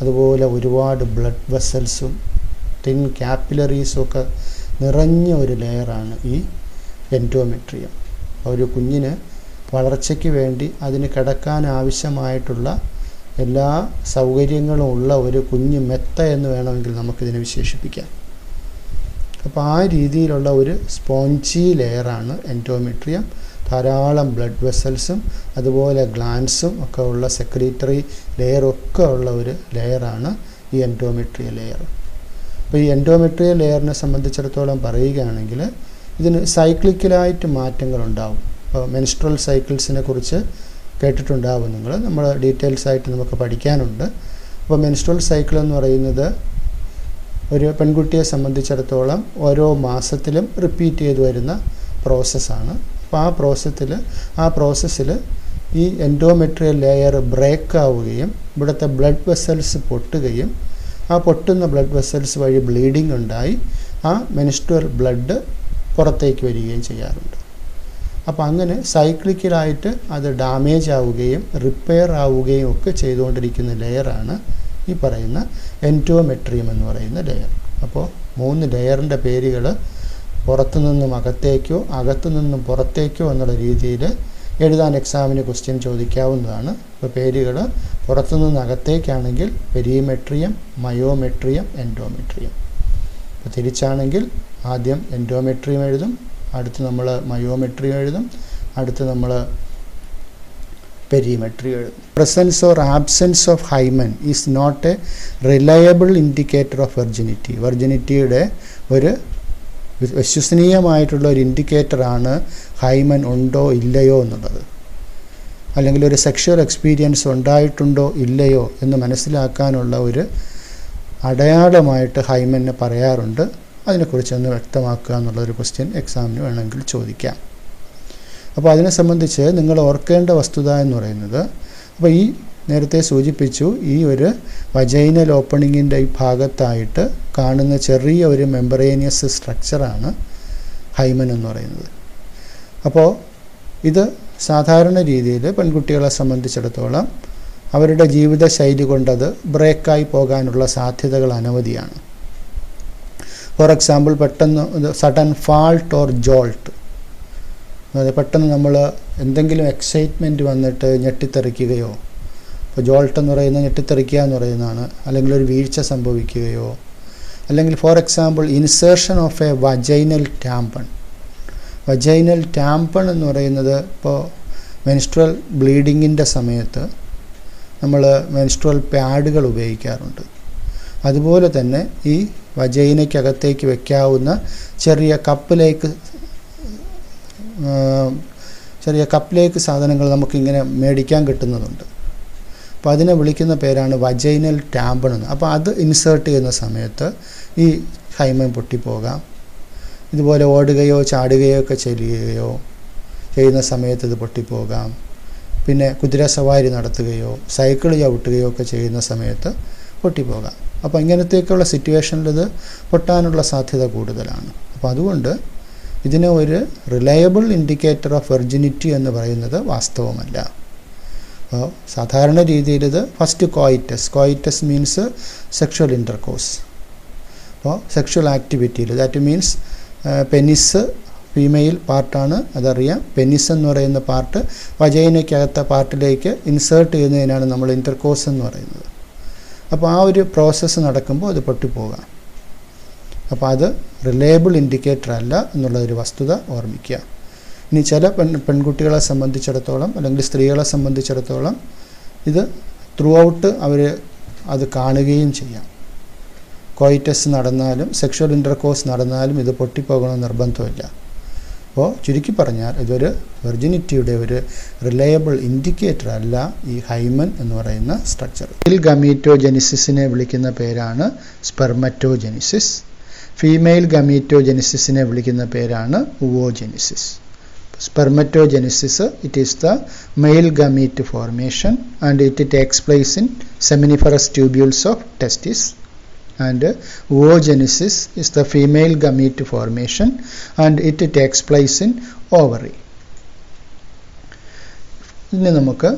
അതുപോലെ ഒരുപാട് ബ്ലഡ് വെസൽസും തിൻ കാപ്പിലറീസും ഒക്കെ നിറഞ്ഞ ഒരു ലെയറാണ് ഈ എൻഡോമെട്രിയം. ഒരു കുഞ്ഞിന് വളർച്ചയ്ക്ക് വേണ്ടി അതിന് കിടക്കാൻ ആവശ്യമായിട്ടുള്ള എല്ലാ സൗകര്യങ്ങളും ഉള്ള ഒരു കുഞ്ഞ് മെത്ത എന്ന് വേണമെങ്കിൽ നമുക്കിതിനെ വിശേഷിപ്പിക്കാം. അപ്പോൾ ആ രീതിയിലുള്ള ഒരു സ്പോഞ്ചി ലെയറാണ് എൻഡോമെട്രിയം. ധാരാളം ബ്ലഡ് വെസൽസും അതുപോലെ ഗ്ലാൻസും ഒക്കെ ഉള്ള സെക്രീറ്ററി ലെയറൊക്കെ ഉള്ള ഒരു ലെയറാണ് ഈ എൻഡോമെട്രിയ ലെയർ. അപ്പോൾ ഈ എൻഡോമെട്രിയ ലെയറിനെ സംബന്ധിച്ചിടത്തോളം പറയുകയാണെങ്കിൽ ഇതിന് സൈക്ലിക്കലായിട്ട് മാറ്റങ്ങളുണ്ടാവും. ഇപ്പോൾ മെൻസ്ട്രൽ സൈക്കിൾസിനെ കുറിച്ച് കേട്ടിട്ടുണ്ടാവും നമ്മൾ ഡീറ്റെയിൽസ് ആയിട്ട് നമുക്ക് പഠിക്കാനുണ്ട്. അപ്പോൾ മെൻസ്ട്രൽ സൈക്കിൾ എന്ന് പറയുന്നത് ഒരു പെൺകുട്ടിയെ സംബന്ധിച്ചിടത്തോളം ഓരോ മാസത്തിലും റിപ്പീറ്റ് ചെയ്തു വരുന്ന പ്രോസസ്സാണ്. അപ്പോൾ ആ പ്രോസസ്സിൽ ഈ എൻഡോമെട്രിയൽ ലെയർ ബ്രേക്ക് ആവുകയും ഇവിടുത്തെ ബ്ലഡ് വെസൽസ് പൊട്ടുകയും ആ പൊട്ടുന്ന ബ്ലഡ് വെസൽസ് വഴി ബ്ലീഡിംഗ് ഉണ്ടായി ആ മെൻസ്ട്രൽ ബ്ലഡ് പുറത്തേക്ക് വരികയും ചെയ്യാറുണ്ട്. അപ്പോൾ അങ്ങനെ സൈക്ലിക്കലായിട്ട് അത് ഡാമേജ് ആവുകയും റിപ്പയർ ആവുകയും ഒക്കെ ചെയ്തുകൊണ്ടിരിക്കുന്ന ലെയറാണ് ഈ പറയുന്ന എൻഡോമെട്രിയം എന്ന് പറയുന്ന ലെയർ. അപ്പോൾ 3 ലെയറിൻ്റെ പേരുകൾ പുറത്തു നിന്നും അകത്തേക്കോ അകത്തു നിന്നും പുറത്തേക്കോ എന്നുള്ള രീതിയിൽ എഴുതാൻ എക്സാമിന് ക്വസ്റ്റ്യൻ ചോദിക്കാവുന്നതാണ്. ഇപ്പോൾ പേരുകൾ പുറത്തു നിന്ന് അകത്തേക്കാണെങ്കിൽ പെരിമെട്രിയം, മയോമെട്രിയം, എൻഡോമെട്രിയം. അപ്പോൾ തിരിച്ചാണെങ്കിൽ ആദ്യം എൻഡോമെട്രിയം എഴുതും, അടുത്ത് നമ്മൾ മയോമെട്രിയം എഴുതും, അടുത്ത് നമ്മൾ പെരിമെട്രിയം എഴുതും. Presence or absence of hymen is not a reliable indicator of virginity. വെർജിനിറ്റിയുടെ ഒരു വിശ്വസനീയമായിട്ടുള്ള ഒരു ഇൻഡിക്കേറ്ററാണ് ഹൈമൻ ഉണ്ടോ ഇല്ലയോ എന്നുള്ളത്. അല്ലെങ്കിൽ ഒരു സെക്ഷൽ എക്സ്പീരിയൻസ് ഉണ്ടായിട്ടുണ്ടോ ഇല്ലയോ എന്ന് മനസ്സിലാക്കാനുള്ള ഒരു അടയാളമായിട്ട് ഹൈമനെ പറയാറുണ്ട്. അതിനെക്കുറിച്ചൊന്ന് വ്യക്തമാക്കുക എന്നുള്ളൊരു ക്വസ്റ്റ്യൻ എക്സാമിന് വേണമെങ്കിൽ ചോദിക്കാം. അപ്പോൾ അതിനെ സംബന്ധിച്ച് നിങ്ങൾ ഓർക്കേണ്ട വസ്തുത എന്ന് പറയുന്നത്, അപ്പോൾ ഈ നേരത്തെ സൂചിപ്പിച്ചു ഈ ഒരു വജൈനൽ ഓപ്പണിങ്ങിൻ്റെ ഈ ഭാഗത്തായിട്ട് കാണുന്ന ചെറിയ ഒരു മെമ്പറേനിയസ് സ്ട്രക്ചറാണ് ഹൈമൻ എന്ന് പറയുന്നത്. അപ്പോൾ ഇത് സാധാരണ രീതിയിൽ പെൺകുട്ടികളെ സംബന്ധിച്ചിടത്തോളം അവരുടെ ജീവിതശൈലി കൊണ്ടത് ബ്രേക്കായി പോകാനുള്ള സാധ്യതകൾ അനവധിയാണ്. ഫോർ എക്സാമ്പിൾ, പെട്ടെന്ന് സഡൻ ഫാൾട്ട് ഓർ ജോൾട്ട്, അതായത് പെട്ടെന്ന് നമ്മൾ എന്തെങ്കിലും എക്സൈറ്റ്മെൻറ്റ് വന്നിട്ട് ഞെട്ടിത്തെറിക്കുകയോ, ഇപ്പോൾ ജോൾട്ട് എന്ന് പറയുന്നത് ഞെട്ടിത്തെറിക്കുക എന്ന് പറയുന്നതാണ്, അല്ലെങ്കിൽ ഒരു വീഴ്ച സംഭവിക്കുകയോ, അല്ലെങ്കിൽ for example insertion of A vaginal tampon. Vaginal tampon എന്ന് പറയുന്നത് ഇപ്പോൾ മെൻസ്ട്രൽ ബ്ലീഡിങ്ങിൻ്റെ സമയത്ത് നമ്മൾ മെൻസ്ട്രൽ പാഡുകൾ ഉപയോഗിക്കാറുണ്ട്. അതുപോലെ തന്നെ ഈ വജൈനയ്ക്കകത്തേക്ക് വയ്ക്കാവുന്ന ചെറിയ കപ്പിലേക്ക് സാധനങ്ങൾ നമുക്കിങ്ങനെ മേടിക്കാൻ കിട്ടുന്നതുണ്ട്. അപ്പോൾ അതിനെ വിളിക്കുന്ന പേരാണ് വജൈനൽ ടാമ്പൺ എന്ന്. അപ്പോൾ അത് ഇൻസേർട്ട് ചെയ്യുന്ന സമയത്ത് ഈ ഹൈമൻ പൊട്ടിപ്പോകാം. ഇതുപോലെ ഓടുകയോ ചാടുകയോ ഒക്കെ ചെയ്യുന്ന സമയത്ത് ഇത് പൊട്ടിപ്പോകാം. പിന്നെ കുതിരസവാരി നടത്തുകയോ സൈക്കിൾ ചവിട്ടുകയോ ഒക്കെ ചെയ്യുന്ന സമയത്ത് പൊട്ടിപ്പോകാം. അപ്പോൾ ഇങ്ങനത്തേക്കുള്ള സിറ്റുവേഷനിൽ ഇത് പൊട്ടാനുള്ള സാധ്യത കൂടുതലാണ്. അപ്പോൾ അതുകൊണ്ട് ഇതിനെ ഒരു റിലയബിൾ ഇൻഡിക്കേറ്റർ ഓഫ് വെർജിനിറ്റി എന്ന് പറയുന്നത് വാസ്തവമല്ല. അപ്പോൾ സാധാരണ രീതിയിൽ ഇത് first coitus means sexual intercourse. അപ്പോൾ സെക്ഷൽ ആക്ടിവിറ്റിയിൽ ദാറ്റ് മീൻസ് പെനിസ് ഫീമെയിൽ പാർട്ടാണ്, അതറിയാം. പെനിസ് എന്ന് പറയുന്ന പാർട്ട് വജൈനയ്ക്കകത്ത പാർട്ടിലേക്ക് ഇൻസേർട്ട് ചെയ്യുന്നതിനാണ് നമ്മൾ ഇൻ്റർകോഴ്സ് എന്ന് പറയുന്നത്. അപ്പോൾ ആ ഒരു പ്രോസസ്സ് നടക്കുമ്പോൾ അത് പൊട്ടിപ്പോകാം. അപ്പോൾ അത് റിലയബിൾ ഇൻഡിക്കേറ്റർ അല്ല എന്നുള്ളൊരു വസ്തുത ഓർമ്മിക്കുക. ഇനി ചില പെൺകുട്ടികളെ സംബന്ധിച്ചിടത്തോളം അല്ലെങ്കിൽ സ്ത്രീകളെ സംബന്ധിച്ചിടത്തോളം ഇത് ത്രൂ ഔട്ട് അവർ അത് കാണുകയും ചെയ്യാം. കോയിറ്റസ് നടന്നാലും സെക്ഷൽ ഇൻ്റർകോഴ്സ് നടന്നാലും ഇത് പൊട്ടിപ്പോകണമെന്ന് നിർബന്ധമില്ല. അപ്പോൾ ചുരുക്കി പറഞ്ഞാൽ ഇതൊരു വെർജിനിറ്റിയുടെ ഒരു റിലയബിൾ ഇൻഡിക്കേറ്റർ അല്ല ഈ ഹൈമൻ എന്ന് പറയുന്ന സ്ട്രക്ചർ. മെയിൽ ഗമീറ്റോജെനിസിസിനെ വിളിക്കുന്ന പേരാണ് സ്പെർമറ്റോജെനിസിസ്. ഫീമെയിൽ ഗമീറ്റോജെനിസിസിനെ വിളിക്കുന്ന പേരാണ് ഊവോജെനിസിസ്. Spermatogenesis, it is the male gamete formation and it takes place in seminiferous tubules of testis, and oogenesis is the female gamete formation and it takes place in ovary. ഇനി നമുക്ക്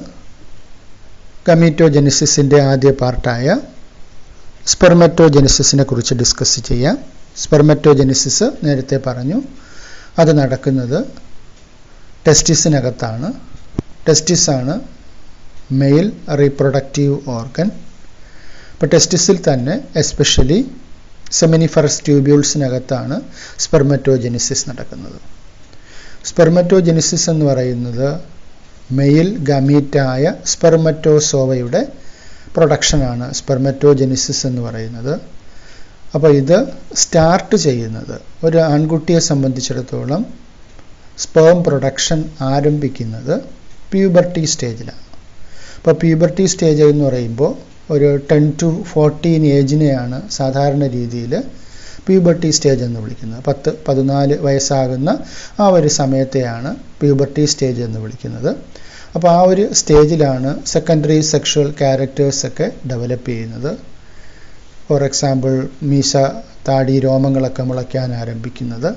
ഗമീറ്റോജെനിസിസിൻ്റെ ആദ്യ പാർട്ടായ സ്പെർമറ്റോജെനിസിസിനെ കുറിച്ച് ഡിസ്കസ് ചെയ്യാം. സ്പെർമറ്റോജെനിസിസ് നേരത്തെ പറഞ്ഞു, അത് നടക്കുന്നത് ടെസ്റ്റിസിനകത്താണ്. ടെസ്റ്റിസാണ് മെയിൽ റീപ്രൊഡക്റ്റീവ് ഓർഗൻ. ഇപ്പോൾ ടെസ്റ്റിസിൽ തന്നെ എസ്പെഷ്യലി സെമിനിഫറസ് ട്യൂബ്യൂൾസിനകത്താണ് സ്പെർമറ്റോജെനിസിസ് നടക്കുന്നത്. സ്പെർമറ്റോജെനിസിസ് എന്ന് പറയുന്നത് മെയിൽ ഗമീറ്റായ സ്പെർമറ്റോസോവയുടെ പ്രൊഡക്ഷനാണ് സ്പെർമറ്റോജെനിസിസ് എന്ന് പറയുന്നത്. അപ്പോൾ ഇത് സ്റ്റാർട്ട് ചെയ്യുന്നത് ഒരു ആൺകുട്ടിയെ സംബന്ധിച്ചിടത്തോളം സ്പേം പ്രൊഡക്ഷൻ ആരംഭിക്കുന്നത് പ്യൂബർട്ടി സ്റ്റേജിലാണ്. അപ്പോൾ പ്യൂബർട്ടി സ്റ്റേജ് എന്ന് പറയുമ്പോൾ ഒരു 10 to 14 ഏജിനെയാണ് സാധാരണ രീതിയിൽ പ്യൂബർട്ടി സ്റ്റേജ് എന്ന് വിളിക്കുന്നത്. 10-14 വയസ്സാകുന്ന ആ ഒരു സമയത്തെയാണ് പ്യൂബർട്ടി സ്റ്റേജ് എന്ന് വിളിക്കുന്നത്. അപ്പോൾ ആ ഒരു സ്റ്റേജിലാണ് സെക്കൻഡറി സെക്ഷൽ ക്യാരക്ടേഴ്സൊക്കെ ഡെവലപ്പ് ചെയ്യുന്നത്. ഫോർ എക്സാമ്പിൾ മീശ, താടി, രോമങ്ങളൊക്കെ മുളയ്ക്കാൻ ആരംഭിക്കുന്നത്,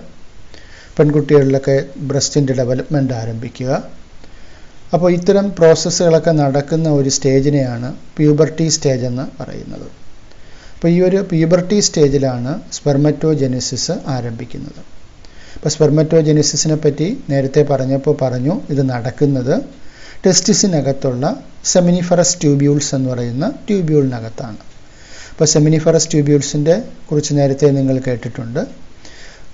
പെൺകുട്ടികളിലൊക്കെ ബ്രസ്റ്റിൻ്റെ ഡെവലപ്മെൻറ്റ് ആരംഭിക്കുക. അപ്പോൾ ഇത്തരം പ്രോസസ്സുകളൊക്കെ നടക്കുന്ന ഒരു സ്റ്റേജിനെയാണ് പ്യൂബർട്ടി സ്റ്റേജ് എന്ന് പറയുന്നത്. അപ്പോൾ ഈ ഒരു പ്യൂബർട്ടി സ്റ്റേജിലാണ് സ്പെർമറ്റോജെനിസിസ് ആരംഭിക്കുന്നത്. അപ്പോൾ സ്പെർമറ്റോജെനിസിസിനെ പറ്റി നേരത്തെ പറഞ്ഞു, ഇത് നടക്കുന്നത് ടെസ്റ്റിസിനകത്തുള്ള സെമിനിഫറസ് ട്യൂബ്യൂൾസ് എന്ന് പറയുന്ന ട്യൂബ്യൂളിനകത്താണ്. അപ്പോൾ സെമിനിഫറസ് ട്യൂബ്യൂൾസിൻ്റെ കുറിച്ച് നേരത്തെ നിങ്ങൾ കേട്ടിട്ടുണ്ട്.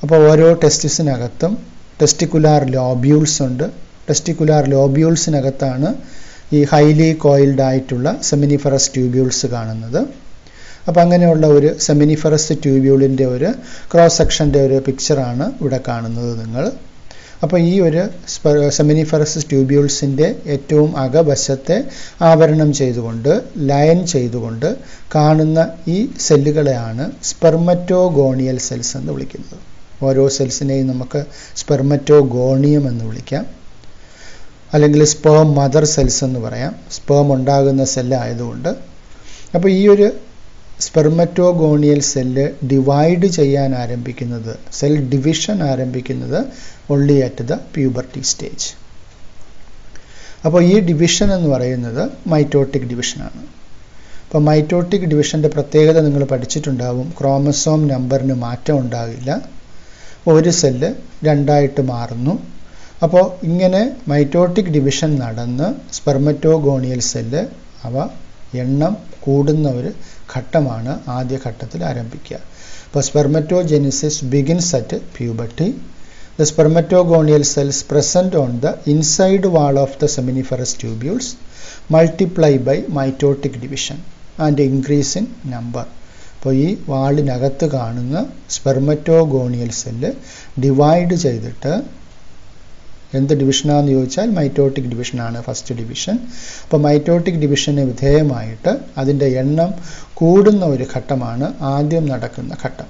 അപ്പോൾ ഓരോ ടെസ്റ്റിസിനകത്തും ടെസ്റ്റിക്കുലാർ ലോബ്യൂൾസ് ഉണ്ട്. ടെസ്റ്റിക്കുലാർ ലോബ്യൂൾസിനകത്താണ് ഈ ഹൈലി കോയിൽഡ് ആയിട്ടുള്ള സെമിനിഫറസ് ട്യൂബ്യൂൾസ് കാണുന്നത്. അപ്പോൾ അങ്ങനെയുള്ള ഒരു സെമിനിഫറസ് ട്യൂബ്യൂളിൻ്റെ ഒരു ക്രോസ് സെക്ഷൻ്റെ ഒരു പിക്ചറാണ് ഇവിടെ കാണുന്നത് നിങ്ങൾ. അപ്പോൾ ഈ ഒരു സെമിനിഫറസ് ട്യൂബ്യൂൾസിൻ്റെ ഏറ്റവും അകവശത്തെ ആവരണം ചെയ്തുകൊണ്ട് ലൈൻ ചെയ്തുകൊണ്ട് കാണുന്ന ഈ സെല്ലുകളെയാണ് സ്പെർമറ്റോഗോണിയൽ സെൽസ് എന്ന് വിളിക്കുന്നത്. ഓരോ സെൽസിനെയും നമുക്ക് സ്പെർമറ്റോഗോണിയം എന്ന് വിളിക്കാം, അല്ലെങ്കിൽ സ്പേം മദർ സെൽസ് എന്ന് പറയാം, സ്പേം ഉണ്ടാകുന്ന സെല്ലായതുകൊണ്ട്. അപ്പോൾ ഈ ഒരു സ്പെർമറ്റോഗോണിയൽ സെല്ല് ഡിവൈഡ് ചെയ്യാൻ ആരംഭിക്കുന്നത്, സെൽ ഡിവിഷൻ ആരംഭിക്കുന്നത് only at the puberty stage. അപ്പോൾ ഈ ഡിവിഷൻ എന്ന് പറയുന്നത് മൈറ്റോട്ടിക് ഡിവിഷനാണ്. അപ്പോൾ മൈറ്റോട്ടിക് ഡിവിഷൻ്റെ പ്രത്യേകത നിങ്ങൾ പഠിച്ചിട്ടുണ്ടാവും. ക്രോമസോം നമ്പറിന് മാറ്റം ഉണ്ടാകില്ല, ഒരു സെല്ല് രണ്ടായിട്ട് മാറുന്നു. അപ്പോൾ ഇങ്ങനെ മൈറ്റോട്ടിക് ഡിവിഷൻ നടന്ന് സ്പെർമറ്റോഗോണിയൽ സെല്ല് അവ എണ്ണം കൂടുന്ന ഒരു ഘട്ടമാണ് ആദ്യ ഘട്ടത്തിൽ ആരംഭിക്കുക. അപ്പോൾ spermatogenesis begins at puberty. The spermatogonial cells present on the inside wall of the seminiferous tubules multiply by mitotic division and increase in number. അപ്പോൾ ഈ വാളിനകത്ത് കാണുന്ന സ്പെർമറ്റോഗോണിയൽ സെല്ല് ഡിവൈഡ് ചെയ്തിട്ട് എന്ത് ഡിവിഷനാണെന്ന് ചോദിച്ചാൽ മൈറ്റോട്ടിക് ഡിവിഷനാണ് ഫസ്റ്റ് ഡിവിഷൻ. അപ്പോൾ മൈറ്റോട്ടിക് ഡിവിഷന് വിധേയമായിട്ട് അതിൻ്റെ എണ്ണം കൂടുന്ന ഒരു ഘട്ടമാണ് ആദ്യം നടക്കുന്ന ഘട്ടം.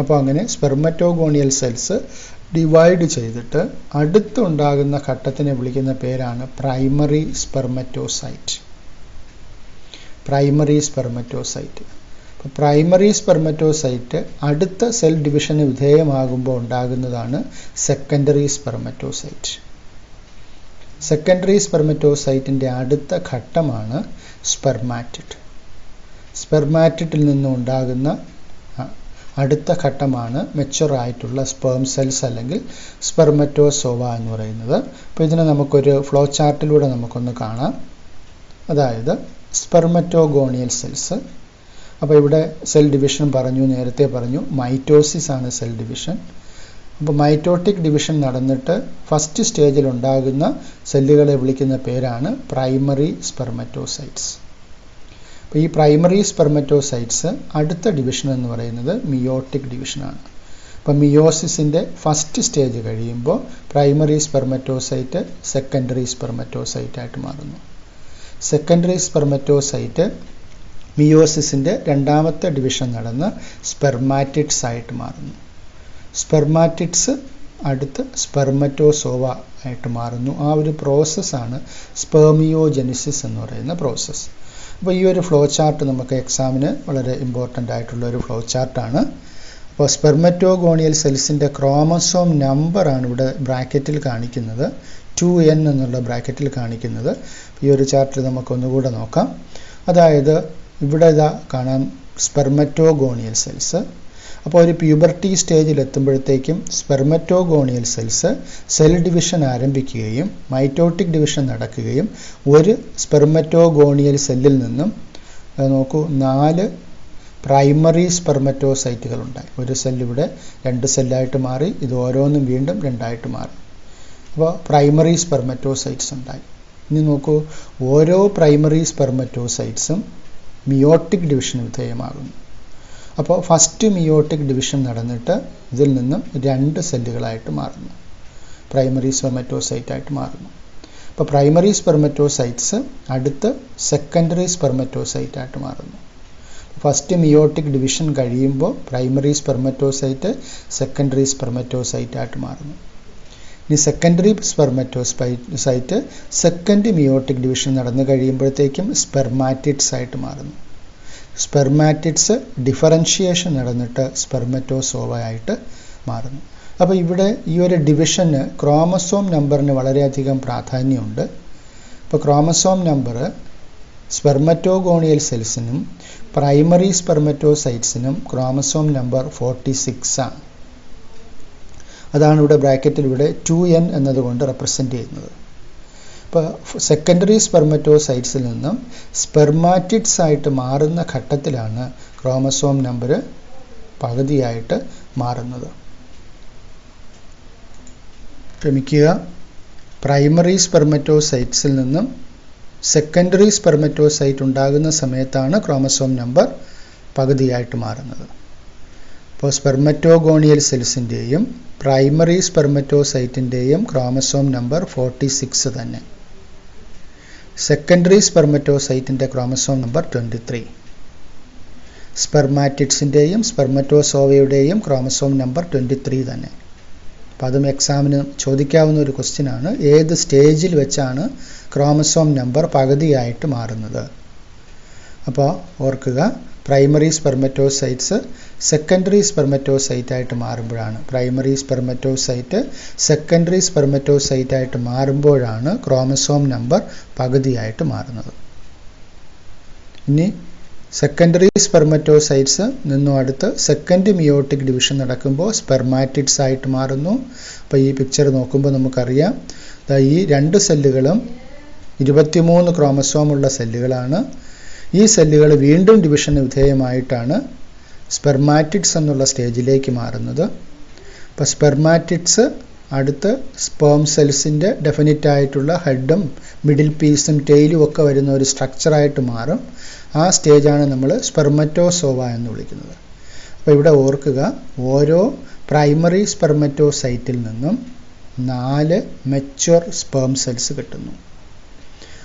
അപ്പോൾ അങ്ങനെ സ്പെർമറ്റോഗോണിയൽ സെൽസ് ഡിവൈഡ് ചെയ്തിട്ട് അടുത്തുണ്ടാകുന്ന ഘട്ടത്തിനെ വിളിക്കുന്ന പേരാണ് പ്രൈമറി സ്പെർമറ്റോസൈറ്റ്. Primary spermatocyte. അപ്പോൾ പ്രൈമറി സ്പെർമറ്റോസൈറ്റ് അടുത്ത സെൽ ഡിവിഷന് വിധേയമാകുമ്പോൾ ഉണ്ടാകുന്നതാണ് സെക്കൻഡറി സ്പെർമറ്റോസൈറ്റ്. സെക്കൻഡറി സ്പെർമറ്റോസൈറ്റിൻ്റെ അടുത്ത ഘട്ടമാണ് സ്പെർമാറ്റിഡ്. സ്പെർമാറ്റിഡിൽ നിന്നും ഉണ്ടാകുന്ന അടുത്ത ഘട്ടമാണ് മെച്ചുവർ ആയിട്ടുള്ള സ്പേം സെൽസ് അല്ലെങ്കിൽ സ്പെർമറ്റോസോവ എന്ന് പറയുന്നത്. അപ്പോൾ ഇതിനെ നമുക്കൊരു ഫ്ലോ ചാർട്ടിലൂടെ നമുക്കൊന്ന് കാണാം. അതായത് സ്പെർമറ്റോഗോണിയൽ സെൽസ്. അപ്പോൾ ഇവിടെ സെൽ ഡിവിഷൻ നേരത്തെ പറഞ്ഞു മൈറ്റോസിസ് ആണ് സെൽ ഡിവിഷൻ. അപ്പോൾ മൈറ്റോട്ടിക് ഡിവിഷൻ നടന്നിട്ട് ഫസ്റ്റ് സ്റ്റേജിൽ ഉണ്ടാകുന്ന സെല്ലുകളെ വിളിക്കുന്ന പേരാണ് പ്രൈമറി സ്പെർമറ്റോസൈറ്റ്സ്. അപ്പോൾ ഈ പ്രൈമറി സ്പെർമറ്റോസൈറ്റ്സ് അടുത്ത ഡിവിഷൻ എന്ന് പറയുന്നത് മിയോട്ടിക് ഡിവിഷനാണ്. അപ്പോൾ മിയോസിസിൻ്റെ ഫസ്റ്റ് സ്റ്റേജ് കഴിയുമ്പോൾ പ്രൈമറി സ്പെർമറ്റോസൈറ്റ് സെക്കൻഡറി സ്പെർമറ്റോസൈറ്റ് ആയിട്ട് മാറുന്നു. സെക്കൻഡറി സ്പെർമറ്റോസൈറ്റ് മിയോസിസിൻ്റെ രണ്ടാമത്തെ ഡിവിഷൻ നടന്ന് സ്പെർമാറ്റിഡ്സ് ആയിട്ട് മാറുന്നു. സ്പെർമാറ്റിഡ്സ് അടുത്ത് സ്പെർമറ്റോസോവ ആയിട്ട് മാറുന്നു. ആ ഒരു പ്രോസസ്സാണ് സ്പെർമിയോജെനിസിസ് എന്ന് പറയുന്ന പ്രോസസ്സ്. അപ്പോൾ ഈ ഒരു ഫ്ലോ ചാർട്ട് നമുക്ക് എക്സാമിന് വളരെ ഇമ്പോർട്ടൻ്റ് ആയിട്ടുള്ള ഒരു ഫ്ലോ ചാർട്ടാണ്. അപ്പോൾ സ്പെർമറ്റോഗോണിയൽ സെൽസിൻ്റെ ക്രോമസോം നമ്പറാണ് ഇവിടെ ബ്രാക്കറ്റിൽ കാണിക്കുന്നത്, 2n എന്നുള്ള ബ്രാക്കറ്റിൽ കാണിക്കുന്നത്. ഈ ഒരു ചാർട്ടിൽ നമുക്കൊന്നുകൂടെ നോക്കാം. അതായത് ഇവിടെ ഇതാ കാണാം സ്പെർമറ്റോഗോണിയൽ സെൽസ്. അപ്പോൾ ഒരു പ്യൂബർട്ടി സ്റ്റേജിൽ എത്തുമ്പോഴത്തേക്കും സ്പെർമറ്റോഗോണിയൽ സെൽസ് സെൽ ഡിവിഷൻ ആരംഭിക്കുകയും മൈറ്റോട്ടിക് ഡിവിഷൻ നടക്കുകയും ഒരു സ്പെർമറ്റോഗോണിയൽ സെല്ലിൽ നിന്നും നോക്കൂ 4 പ്രൈമറി സ്പെർമറ്റോസൈറ്റുകൾ ഉണ്ടായി. ഒരു സെല്ലിവിടെ 2 സെല്ലായിട്ട് മാറി, ഇത് ഓരോന്നും വീണ്ടും 2ആയിട്ട് മാറി. അപ്പോൾ പ്രൈമറി സ്പെർമറ്റോസൈറ്റ്സ് ഉണ്ടായി. ഇനി നോക്കൂ, ഓരോ പ്രൈമറി സ്പെർമറ്റോസൈറ്റ്സും മിയോട്ടിക് ഡിവിഷന് വിധേയമാകുന്നു. അപ്പോൾ ഫസ്റ്റ് മിയോട്ടിക് ഡിവിഷൻ നടന്നിട്ട് ഇതിൽ നിന്നും 2 സെല്ലുകളായിട്ട് മാറുന്നു, പ്രൈമറി സ്പെർമറ്റോസൈറ്റായിട്ട് മാറുന്നു. അപ്പോൾ പ്രൈമറി സ്പെർമറ്റോസൈറ്റ്സ് അടുത്ത് സെക്കൻഡറി സ്പെർമറ്റോസൈറ്റായിട്ട് മാറുന്നു. ഫസ്റ്റ് മിയോട്ടിക് ഡിവിഷൻ കഴിയുമ്പോൾ പ്രൈമറി സ്പെർമറ്റോസൈറ്റ് സെക്കൻഡറി സ്പെർമറ്റോസൈറ്റായിട്ട് മാറുന്നു. ഇനി secondary spermatocyte second meiotic division നടന്നു കഴിയുമ്പോഴത്തേക്കും സ്പെർമാറ്റിഡ്സ് ആയിട്ട് മാറുന്നു. സ്പെർമാറ്റിഡ്സ് ഡിഫറൻഷിയേഷൻ നടന്നിട്ട് സ്പെർമറ്റോസോവ ആയിട്ട് മാറുന്നു. അപ്പോൾ ഇവിടെ ഈ ഒരു ഡിവിഷന് ക്രോമസോം നമ്പറിന് വളരെയധികം പ്രാധാന്യമുണ്ട്. ഇപ്പോൾ ക്രോമസോം നമ്പർ സ്പെർമറ്റോഗോണിയൽ സെൽസിനും പ്രൈമറി സ്പെർമറ്റോസൈറ്റ്സിനും ക്രോമസോം നമ്പർ 46 ആണ്. അതാണ് ഇവിടെ ബ്രാക്കറ്റിൽ ഇവിടെ 2n എന്നതുകൊണ്ട് റെപ്രസെൻ്റ് ചെയ്യുന്നത്. ഇപ്പോൾ സെക്കൻഡറി സ്പെർമറ്റോസൈറ്റ്സിൽ നിന്നും സ്പെർമാറ്റിഡ്സ് ആയിട്ട് മാറുന്ന ഘട്ടത്തിലാണ് ക്രോമസോം നമ്പർ പകുതിയായിട്ട് മാറുന്നത്. ക്ഷമിക്കുക, പ്രൈമറി സ്പെർമറ്റോസൈറ്റ്സിൽ നിന്നും സെക്കൻഡറി സ്പെർമറ്റോസൈറ്റ് ഉണ്ടാകുന്ന സമയത്താണ് ക്രോമസോം നമ്പർ പകുതിയായിട്ട് മാറുന്നത്. അപ്പോൾ സ്പെർമറ്റോഗോണിയൽ സെൽസിൻ്റെയും പ്രൈമറി സ്പെർമറ്റോസൈറ്റിൻ്റെയും ക്രോമസോം നമ്പർ 46 തന്നെ. സെക്കൻഡറി സ്പെർമറ്റോസൈറ്റിൻ്റെ ക്രോമസോം നമ്പർ 23. സ്പെർമാറ്റിഡ്സിൻ്റെയും സ്പെർമറ്റോസോവയുടെയും ക്രോമസോം നമ്പർ 23 തന്നെ. അപ്പോൾ അതും എക്സാമിന് ചോദിക്കാവുന്ന ഒരു ക്വസ്റ്റ്യനാണ്. ഏത് സ്റ്റേജിൽ വെച്ചാണ് ക്രോമസോം നമ്പർ പകുതിയായിട്ട് മാറുന്നത്? അപ്പോൾ ഓർക്കുക, പ്രൈമറി സ്പെർമറ്റോസൈറ്റ്സ് സെക്കൻഡറി സ്പെർമറ്റോസൈറ്റായിട്ട് മാറുമ്പോഴാണ്, പ്രൈമറി സ്പെർമറ്റോസൈറ്റ് സെക്കൻഡറി സ്പെർമറ്റോസൈറ്റായിട്ട് മാറുമ്പോഴാണ് ക്രോമസോം നമ്പർ പകുതിയായിട്ട് മാറുന്നത്. ഇനി സെക്കൻഡറി സ്പെർമറ്റോസൈറ്റ്സ് നിന്നും അടുത്ത് സെക്കൻഡ് മിയോട്ടിക് ഡിവിഷൻ നടക്കുമ്പോൾ സ്പെർമാറ്റിഡ്സ് ആയിട്ട് മാറുന്നു. അപ്പോൾ ഈ പിക്ചർ നോക്കുമ്പോൾ നമുക്കറിയാം, ഈ 2 സെല്ലുകളും 23 ക്രോമസോമുള്ള സെല്ലുകളാണ്. ഈ സെല്ലുകൾ വീണ്ടും ഡിവിഷന് വിധേയമായിട്ടാണ് സ്പെർമാറ്റിഡ്സ് എന്നുള്ള സ്റ്റേജിലേക്ക് മാറുന്നത്. അപ്പോൾ സ്പെർമാറ്റിഡ്സ് അടുത്ത് സ്പേം സെൽസിൻ്റെ ഡെഫിനിറ്റ് ആയിട്ടുള്ള ഹെഡും മിഡിൽ പീസും ടെയിലും ഒക്കെ വരുന്ന ഒരു സ്ട്രക്ചറായിട്ട് മാറും. ആ സ്റ്റേജാണ് നമ്മൾ സ്പെർമറ്റോസോവ എന്ന് വിളിക്കുന്നത്. അപ്പോൾ ഇവിടെ ഓർക്കുക, ഓരോ പ്രൈമറി സ്പെർമറ്റോസൈറ്റിൽ നിന്നും 4 മെച്വർ സ്പേം സെൽസ് കിട്ടുന്നു.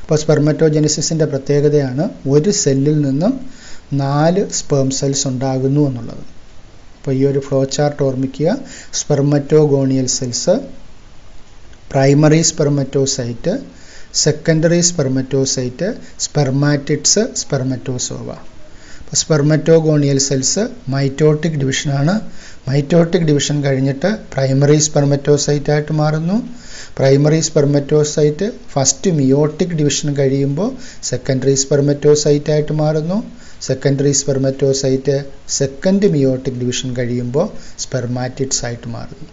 അപ്പോൾ സ്പെർമറ്റോജെനിസിസിൻ്റെ പ്രത്യേകതയാണ് ഒരു സെല്ലിൽ നിന്നും 4 സ്പേം സെൽസ് ഉണ്ടാകുന്നു എന്നുള്ളത്. അപ്പോൾ ഈ ഒരു ഫ്ലോ ചാർട്ട് ഓർമ്മിക്കുക. സ്പെർമറ്റോഗോണിയൽ cells, primary spermatocyte, secondary spermatocyte, സ്പെർമാറ്റിഡ്സ്, സ്പെർമറ്റോസോവ. അപ്പോൾ സ്പെർമറ്റോഗോണിയൽ സെൽസ് മൈറ്റോട്ടിക് ഡിവിഷനാണ്. മൈറ്റോട്ടിക് ഡിവിഷൻ കഴിഞ്ഞിട്ട് പ്രൈമറി സ്പെർമറ്റോസൈറ്റ് ആയിട്ട് മാറുന്നു. Primary spermatocyte first meiotic division കഴിയുമ്പോൾ സെക്കൻഡറി സ്പെർമറ്റോസൈറ്റ് ആയിട്ട് മാറുന്നു. Secondary spermatocyte second meiotic division കഴിയുമ്പോൾ സ്പെർമാറ്റിഡ്സ് ആയിട്ട് മാറുന്നു.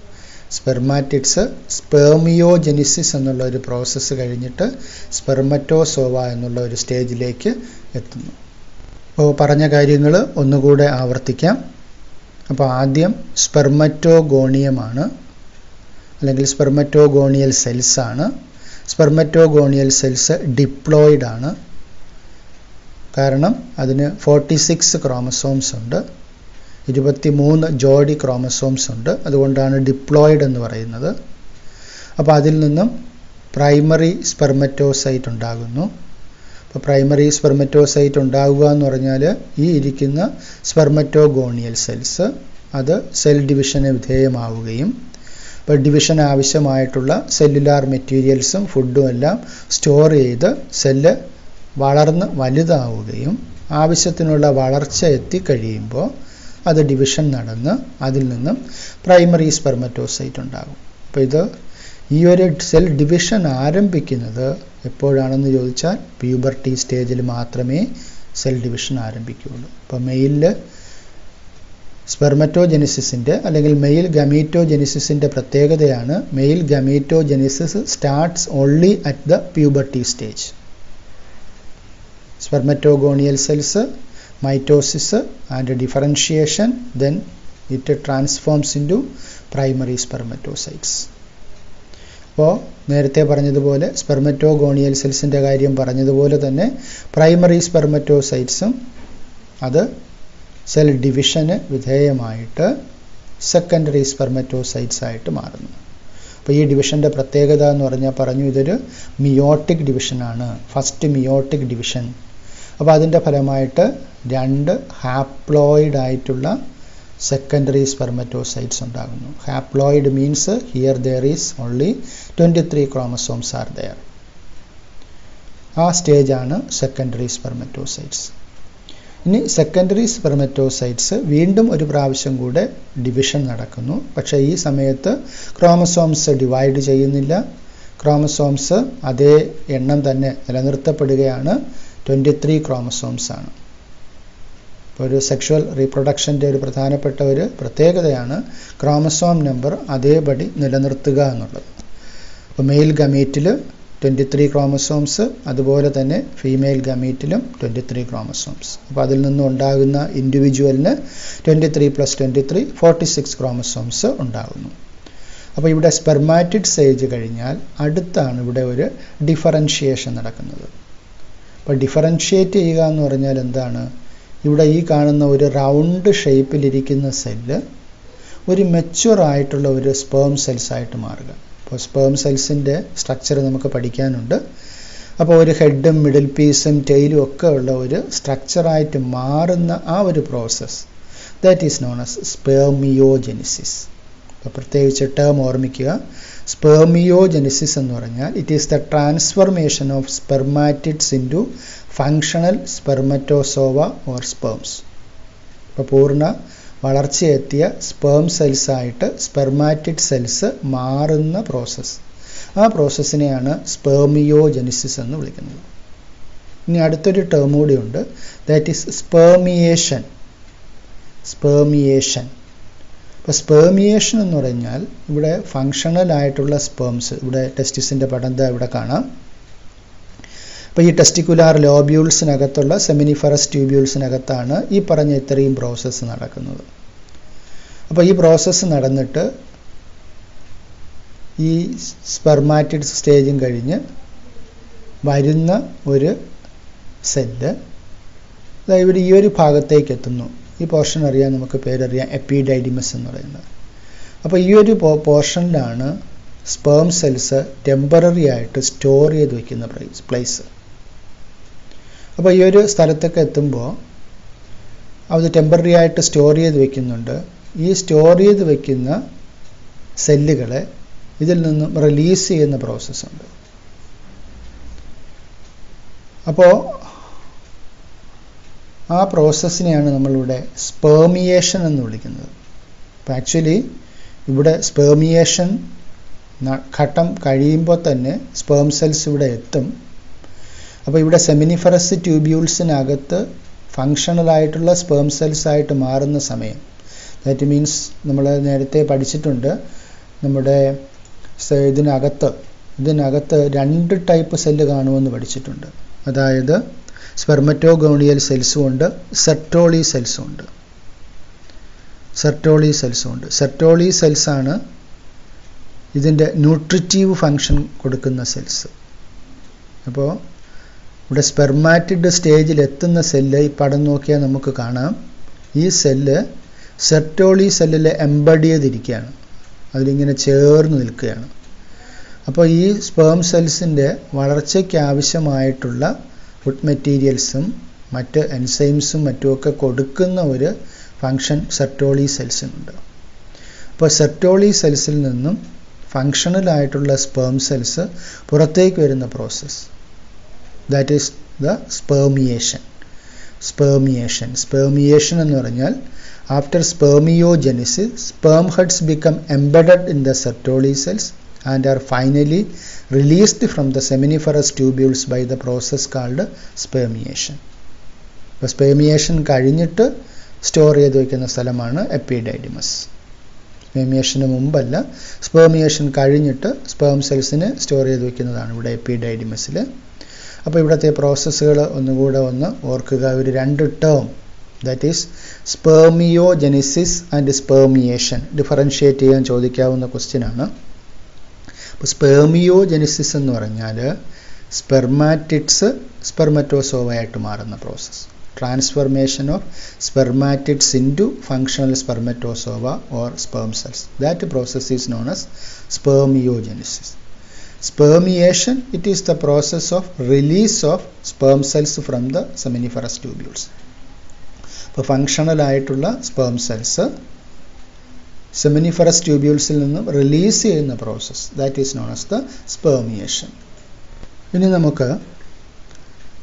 സ്പെർമാറ്റിഡ്സ് സ്പെർമിയോജെനിസിസ് എന്നുള്ള ഒരു പ്രോസസ്സ് കഴിഞ്ഞിട്ട് സ്പെർമറ്റോസോവ എന്നുള്ള ഒരു സ്റ്റേജിലേക്ക് എത്തുന്നു. അപ്പോൾ പറഞ്ഞ കാര്യങ്ങൾ ഒന്നുകൂടെ ആവർത്തിക്കാം. അപ്പോൾ ആദ്യം സ്പെർമറ്റോഗോണിയമാണ്, അല്ലെങ്കിൽ സ്പെർമറ്റോഗോണിയൽ സെൽസാണ്. സ്പെർമറ്റോഗോണിയൽ സെൽസ് ഡിപ്ലോയിഡ് ആണ്. കാരണം അതിന് 46 ക്രോമസോംസ് ഉണ്ട്, 23 ജോഡി ക്രോമസോംസ് ഉണ്ട്. അതുകൊണ്ടാണ് ഡിപ്ലോയിഡ് എന്ന് പറയുന്നത്. അപ്പോൾ അതിൽ നിന്നും പ്രൈമറി സ്പെർമറ്റോസൈറ്റ് ഉണ്ടാകുന്നു. അപ്പോൾ പ്രൈമറി സ്പെർമറ്റോസൈറ്റ് ഉണ്ടാകുക എന്ന് പറഞ്ഞാൽ ഈ ഇരിക്കുന്ന സ്പെർമറ്റോഗോണിയൽ സെൽസ് അത് സെൽ ഡിവിഷന് വിധേയമാവുകയും അപ്പോൾ ഡിവിഷൻ ആവശ്യമായിട്ടുള്ള സെല്ലുലാർ മെറ്റീരിയൽസും ഫുഡും എല്ലാം സ്റ്റോർ ചെയ്ത് സെല്ല് വളർന്ന് വലുതാവുകയും ആവശ്യത്തിനുള്ള വളർച്ച എത്തിക്കഴിയുമ്പോൾ അത് ഡിവിഷൻ നടന്ന് അതിൽ നിന്നും പ്രൈമറി സ്പെർമറ്റോസൈറ്റ് ഉണ്ടാകും. അപ്പോൾ ഈ ഒരു സെൽ ഡിവിഷൻ ആരംഭിക്കുന്നത് എപ്പോഴാണെന്ന് ചോദിച്ചാൽ പ്യൂബർട്ടി സ്റ്റേജിൽ മാത്രമേ സെൽ ഡിവിഷൻ ആരംഭിക്കുകയുള്ളൂ. അപ്പോൾ മെയിലിൽ സ്പെർമറ്റോജെനിസിസിൻ്റെ അല്ലെങ്കിൽ മെയിൽ ഗമീറ്റോജെനിസിസിൻ്റെ പ്രത്യേകതയാണ് male gametogenesis starts only at the puberty stage. Spermatogonial cells mitosis and differentiation, then it transforms into primary spermatocytes. അപ്പോൾ നേരത്തെ പറഞ്ഞതുപോലെ സ്പെർമറ്റോഗോണിയൽ സെൽസിൻ്റെ കാര്യം പറഞ്ഞതുപോലെ തന്നെ പ്രൈമറി സ്പെർമറ്റോസൈറ്റ്സും അത് സെൽ ഡിവിഷന് വിധേയമായിട്ട് സെക്കൻഡറി സ്പെർമറ്റോസൈറ്റ്സ് ആയിട്ട് മാറുന്നു. അപ്പോൾ ഈ ഡിവിഷൻ്റെ പ്രത്യേകത എന്ന് പറഞ്ഞാൽ പറഞ്ഞു ഇതൊരു മിയോട്ടിക് ഡിവിഷനാണ്, ഫസ്റ്റ് മിയോട്ടിക് ഡിവിഷൻ. അപ്പോൾ അതിൻ്റെ ഫലമായിട്ട് 2 ഹാപ്ലോയിഡ് ആയിട്ടുള്ള സെക്കൻഡറി സ്പെർമറ്റോസൈറ്റ്സ് ഉണ്ടാകുന്നു. Haploid means here there is only 23 chromosomes are there. ആ സ്റ്റേജാണ് സെക്കൻഡറി സ്പെർമറ്റോസൈറ്റ്സ്. ഇനി സെക്കൻഡറി സ്പെർമറ്റോസൈറ്റ്സ് വീണ്ടും ഒരു പ്രാവശ്യം കൂടെ ഡിവിഷൻ നടക്കുന്നു. പക്ഷേ ഈ സമയത്ത് ക്രോമസോംസ് ഡിവൈഡ് ചെയ്യുന്നില്ല, ക്രോമസോംസ് അതേ എണ്ണം തന്നെ നിലനിർത്തപ്പെടുകയാണ്. 23 ക്രോമസോംസ് ആണ്. ഇപ്പോൾ ഒരു സെക്ഷുവൽ റീപ്രൊഡക്ഷൻ്റെ ഒരു പ്രധാനപ്പെട്ട ഒരു പ്രത്യേകതയാണ് ക്രോമസോം നമ്പർ അതേപടി നിലനിർത്തുക എന്നുള്ളത്. അപ്പോൾ മെയിൽ ഗമീറ്റിൽ 23 ക്രോമസോംസ്, അതുപോലെ തന്നെ ഫീമെയിൽ ഗമീറ്റിലും 23 ക്രോമസോംസ്. അപ്പോൾ അതിൽ നിന്നും ഉണ്ടാകുന്ന ഇൻഡിവിജ്വലിന് 23 + 23 46 ക്രോമസോംസ് ഉണ്ടാകുന്നു. അപ്പോൾ ഇവിടെ സ്പെർമാറ്റിഡ് സ്റ്റേജ് കഴിഞ്ഞാൽ അടുത്താണ് ഇവിടെ ഒരു ഡിഫറൻഷിയേഷൻ നടക്കുന്നത്. അപ്പോൾ ഡിഫറൻഷിയേറ്റ് ചെയ്യുക എന്ന് പറഞ്ഞാൽ എന്താണ്? ഇവിടെ ഈ കാണുന്ന ഒരു റൗണ്ട് ഷേപ്പിലിരിക്കുന്ന സെല്ല് ഒരു മെച്യൂർ ആയിട്ടുള്ള ഒരു സ്പേം സെൽസായിട്ട് മാറുക. അപ്പോൾ സ്പേം സെൽസിൻ്റെ സ്ട്രക്ചർ നമുക്ക് പഠിക്കാനുണ്ട്. അപ്പോൾ ഒരു ഹെഡും മിഡിൽ പീസും ടെയിലും ഒക്കെ ഉള്ള ഒരു സ്ട്രക്ചറായിട്ട് മാറുന്ന ആ ഒരു process that is known as spermiogenesis. അപ്പോൾ പ്രത്യേകിച്ച് ടേം ഓർമ്മിക്കുക. സ്പെർമിയോജെനിസിസ് എന്ന് പറഞ്ഞാൽ it is the transformation of spermatids into functional spermatozoa or sperms. ഇപ്പോൾ പൂർണ്ണ വളർച്ചയെത്തിയ സ്പേം സെൽസായിട്ട് സ്പെർമാറ്റിഡ് സെൽസ് മാറുന്ന പ്രോസസ്സ്, ആ പ്രോസസ്സിനെയാണ് സ്പെർമിയോജെനിസിസ് എന്ന് വിളിക്കുന്നത്. ഇനി അടുത്തൊരു ടേം കൂടിയുണ്ട്, ദാറ്റ് ഈസ് സ്പെർമിയേഷൻ. അപ്പോൾ സ്പെർമിയേഷൻ എന്ന് പറഞ്ഞാൽ ഇവിടെ ഫങ്ഷണൽ ആയിട്ടുള്ള സ്പേംസ്, ഇവിടെ ടെസ്റ്റിസിൻ്റെ പടം ഇവിടെ കാണാം. അപ്പോൾ ഈ ടെസ്റ്റിക്കുലാർ ലോബ്യൂൾസിനകത്തുള്ള സെമിനിഫറസ് ട്യൂബ്യൂൾസിനകത്താണ് ഈ പറഞ്ഞ ഇത്രയും പ്രോസസ്സ് നടക്കുന്നത്. അപ്പോൾ ഈ പ്രോസസ്സ് നടന്നിട്ട് ഈ സ്പെർമാറ്റിഡ് സ്റ്റേജും കഴിഞ്ഞ് വരുന്ന ഒരു സെല്ല് ഇവിടെ ഈ ഒരു ഭാഗത്തേക്ക് എത്തുന്നു. ഈ പോർഷൻ അറിയാൻ നമുക്ക് പേരറിയാം, എപ്പിഡൈഡിമസ് എന്ന് പറയുന്നത്. അപ്പോൾ ഈ ഒരു പോർഷനിലാണ് സ്പേം സെൽസ് ടെമ്പററി ആയിട്ട് സ്റ്റോർ ചെയ്ത് വയ്ക്കുന്ന പ്ലേസ്. അപ്പോൾ ഈ ഒരു സ്ഥലത്തൊക്കെ എത്തുമ്പോൾ അത് ടെമ്പററി ആയിട്ട് സ്റ്റോർ ചെയ്ത് വയ്ക്കുന്നുണ്ട്. ഈ സ്റ്റോർ ചെയ്ത് വയ്ക്കുന്ന സെല്ലുകളെ ഇതിൽ നിന്നും റിലീസ് ചെയ്യുന്ന പ്രോസസ്സുണ്ട്. അപ്പോൾ ആ പ്രോസസ്സിനെയാണ് നമ്മളിവിടെ സ്പെർമിയേഷൻ എന്ന് വിളിക്കുന്നത്. അപ്പോൾ ആക്ച്വലി ഇവിടെ സ്പെർമിയേഷൻ ഘട്ടം കഴിയുമ്പോൾ തന്നെ സ്പേം സെൽസ് ഇവിടെ എത്തും. അപ്പോൾ ഇവിടെ സെമിനിഫറസ് ട്യൂബ്യൂൾസിനകത്ത് ഫങ്ഷണലായിട്ടുള്ള സ്പേം സെൽസ് ആയിട്ട് മാറുന്ന സമയം, ദാറ്റ് മീൻസ് നമ്മൾ നേരത്തെ പഠിച്ചിട്ടുണ്ട്, നമ്മുടെ ഇതിനകത്ത് 2 ടൈപ്പ് സെല്ല് കാണുമെന്ന് പഠിച്ചിട്ടുണ്ട്. അതായത് സ്പെർമറ്റോഗോണിയൽ സെൽസും ഉണ്ട്, സെർട്ടോളി സെൽസും ഉണ്ട്. സെർട്ടോളി സെൽസാണ് ഇതിൻ്റെ ന്യൂട്രിറ്റീവ് ഫങ്ഷൻ കൊടുക്കുന്ന സെൽസ്. അപ്പോൾ ഇവിടെ സ്പെർമാറ്റിഡ് സ്റ്റേജിൽ എത്തുന്ന സെല്ല് ഈ പടം നോക്കിയാൽ നമുക്ക് കാണാം. ഈ സെല്ല് സെർട്ടോളി സെല്ലിൽ എംബഡ് ചെയ്തിരിക്കുകയാണ്, അതിലിങ്ങനെ ചേർന്ന് നിൽക്കുകയാണ്. അപ്പോൾ ഈ സ്പേം സെൽസിൻ്റെ വളർച്ചയ്ക്ക് ആവശ്യമായിട്ടുള്ള ഫുഡ് മെറ്റീരിയൽസും മറ്റ് എൻസൈംസും മറ്റുമൊക്കെ കൊടുക്കുന്ന ഒരു ഫങ്ഷൻ സെർട്ടോളി സെൽസിനുണ്ട്. അപ്പോൾ സെർട്ടോളി സെൽസിൽ നിന്നും ഫങ്ഷണലായിട്ടുള്ള സ്പേം സെൽസ് പുറത്തേക്ക് വരുന്ന process, that is the spermiation. Spermiation എന്ന് പറഞ്ഞാൽ after spermiogenesis sperm heads become embedded in the Sertoli cells and are finally released from the seminiferous tubules by the process called spermiation. അപ്പോൾ സ്പെർമിയേഷൻ കഴിഞ്ഞിട്ട് സ്റ്റോർ ചെയ്ത് വയ്ക്കുന്ന സ്ഥലമാണ് എപ്പിഡൈഡിമസ്. സ്പെർമിയേഷന് മുമ്പല്ല, സ്പെർമിയേഷൻ കഴിഞ്ഞിട്ട് സ്പേം സെൽസിന് സ്റ്റോർ ചെയ്ത് വയ്ക്കുന്നതാണ് ഇവിടെ എപ്പിഡൈഡിമസിൽ. അപ്പോൾ ഇവിടുത്തെ പ്രോസസ്സുകൾ ഒന്നുകൂടെ ഓർക്കുക. ഒരു 2 term, that is spermiogenesis and spermiation, differentiate ചെയ്യാൻ ചോദിക്കാവുന്ന ക്വസ്റ്റ്യനാണ്. അപ്പോൾ സ്പെർമിയോജെനിസിസ് എന്ന് പറഞ്ഞാൽ സ്പെർമാറ്റിഡ്സ് സ്പെർമറ്റോസോവയായിട്ട് മാറുന്ന process, transformation of spermatids into functional spermatozoa or sperm cells. That process is known as spermiogenesis. Spermiation, it is the process of release of sperm cells from the seminiferous tubules. അപ്പോൾ ഫങ്ഷണൽ ആയിട്ടുള്ള സ്പേം സെൽസ് സെമിനിഫറസ് ട്യൂബ്യൂൾസിൽ നിന്നും റിലീസ് ചെയ്യുന്ന process, that is known as the spermiation. ഇനി നമുക്ക്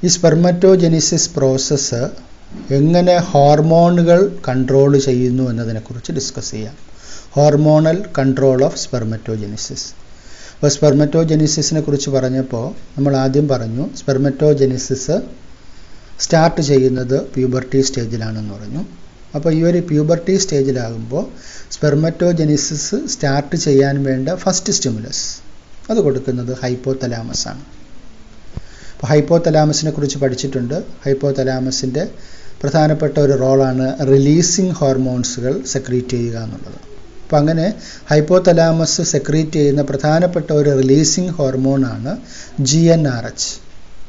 ഈ സ്പെർമറ്റോജെനിസിസ് പ്രോസസ്സ് എങ്ങനെ ഹോർമോണുകൾ കൺട്രോൾ ചെയ്യുന്നു എന്നതിനെക്കുറിച്ച് ഡിസ്കസ് ചെയ്യാം. Hormonal control of spermatogenesis. അപ്പോൾ സ്പെർമറ്റോജെനിസിസിനെ കുറിച്ച് പറഞ്ഞപ്പോൾ നമ്മൾ ആദ്യം പറഞ്ഞു സ്പെർമറ്റോജെനിസിസ് സ്റ്റാർട്ട് ചെയ്യുന്നത് പ്യൂബർട്ടി സ്റ്റേജിലാണെന്ന് പറഞ്ഞു. അപ്പോൾ ഈ ഒരു പ്യൂബർട്ടി സ്റ്റേജിലാകുമ്പോൾ സ്പെർമറ്റോജെനിസിസ് സ്റ്റാർട്ട് ചെയ്യാൻ വേണ്ട ഫസ്റ്റ് സ്റ്റിമുലസ് അത് കൊടുക്കുന്നത് ഹൈപ്പോതലാമസ് ആണ്. അപ്പോൾ ഹൈപ്പോതലാമസിനെ കുറിച്ച് പഠിച്ചിട്ടുണ്ട്. ഹൈപ്പോതലാമസിൻ്റെ പ്രധാനപ്പെട്ട ഒരു റോളാണ് റിലീസിങ് ഹോർമോൺസുകൾ സെക്രീറ്റ് ചെയ്യുക എന്നുള്ളത്. അപ്പോൾ അങ്ങനെ ഹൈപ്പോതലാമസ് സെക്രീറ്റ് ചെയ്യുന്ന പ്രധാനപ്പെട്ട ഒരു റിലീസിങ് ഹോർമോണാണ് GnRH,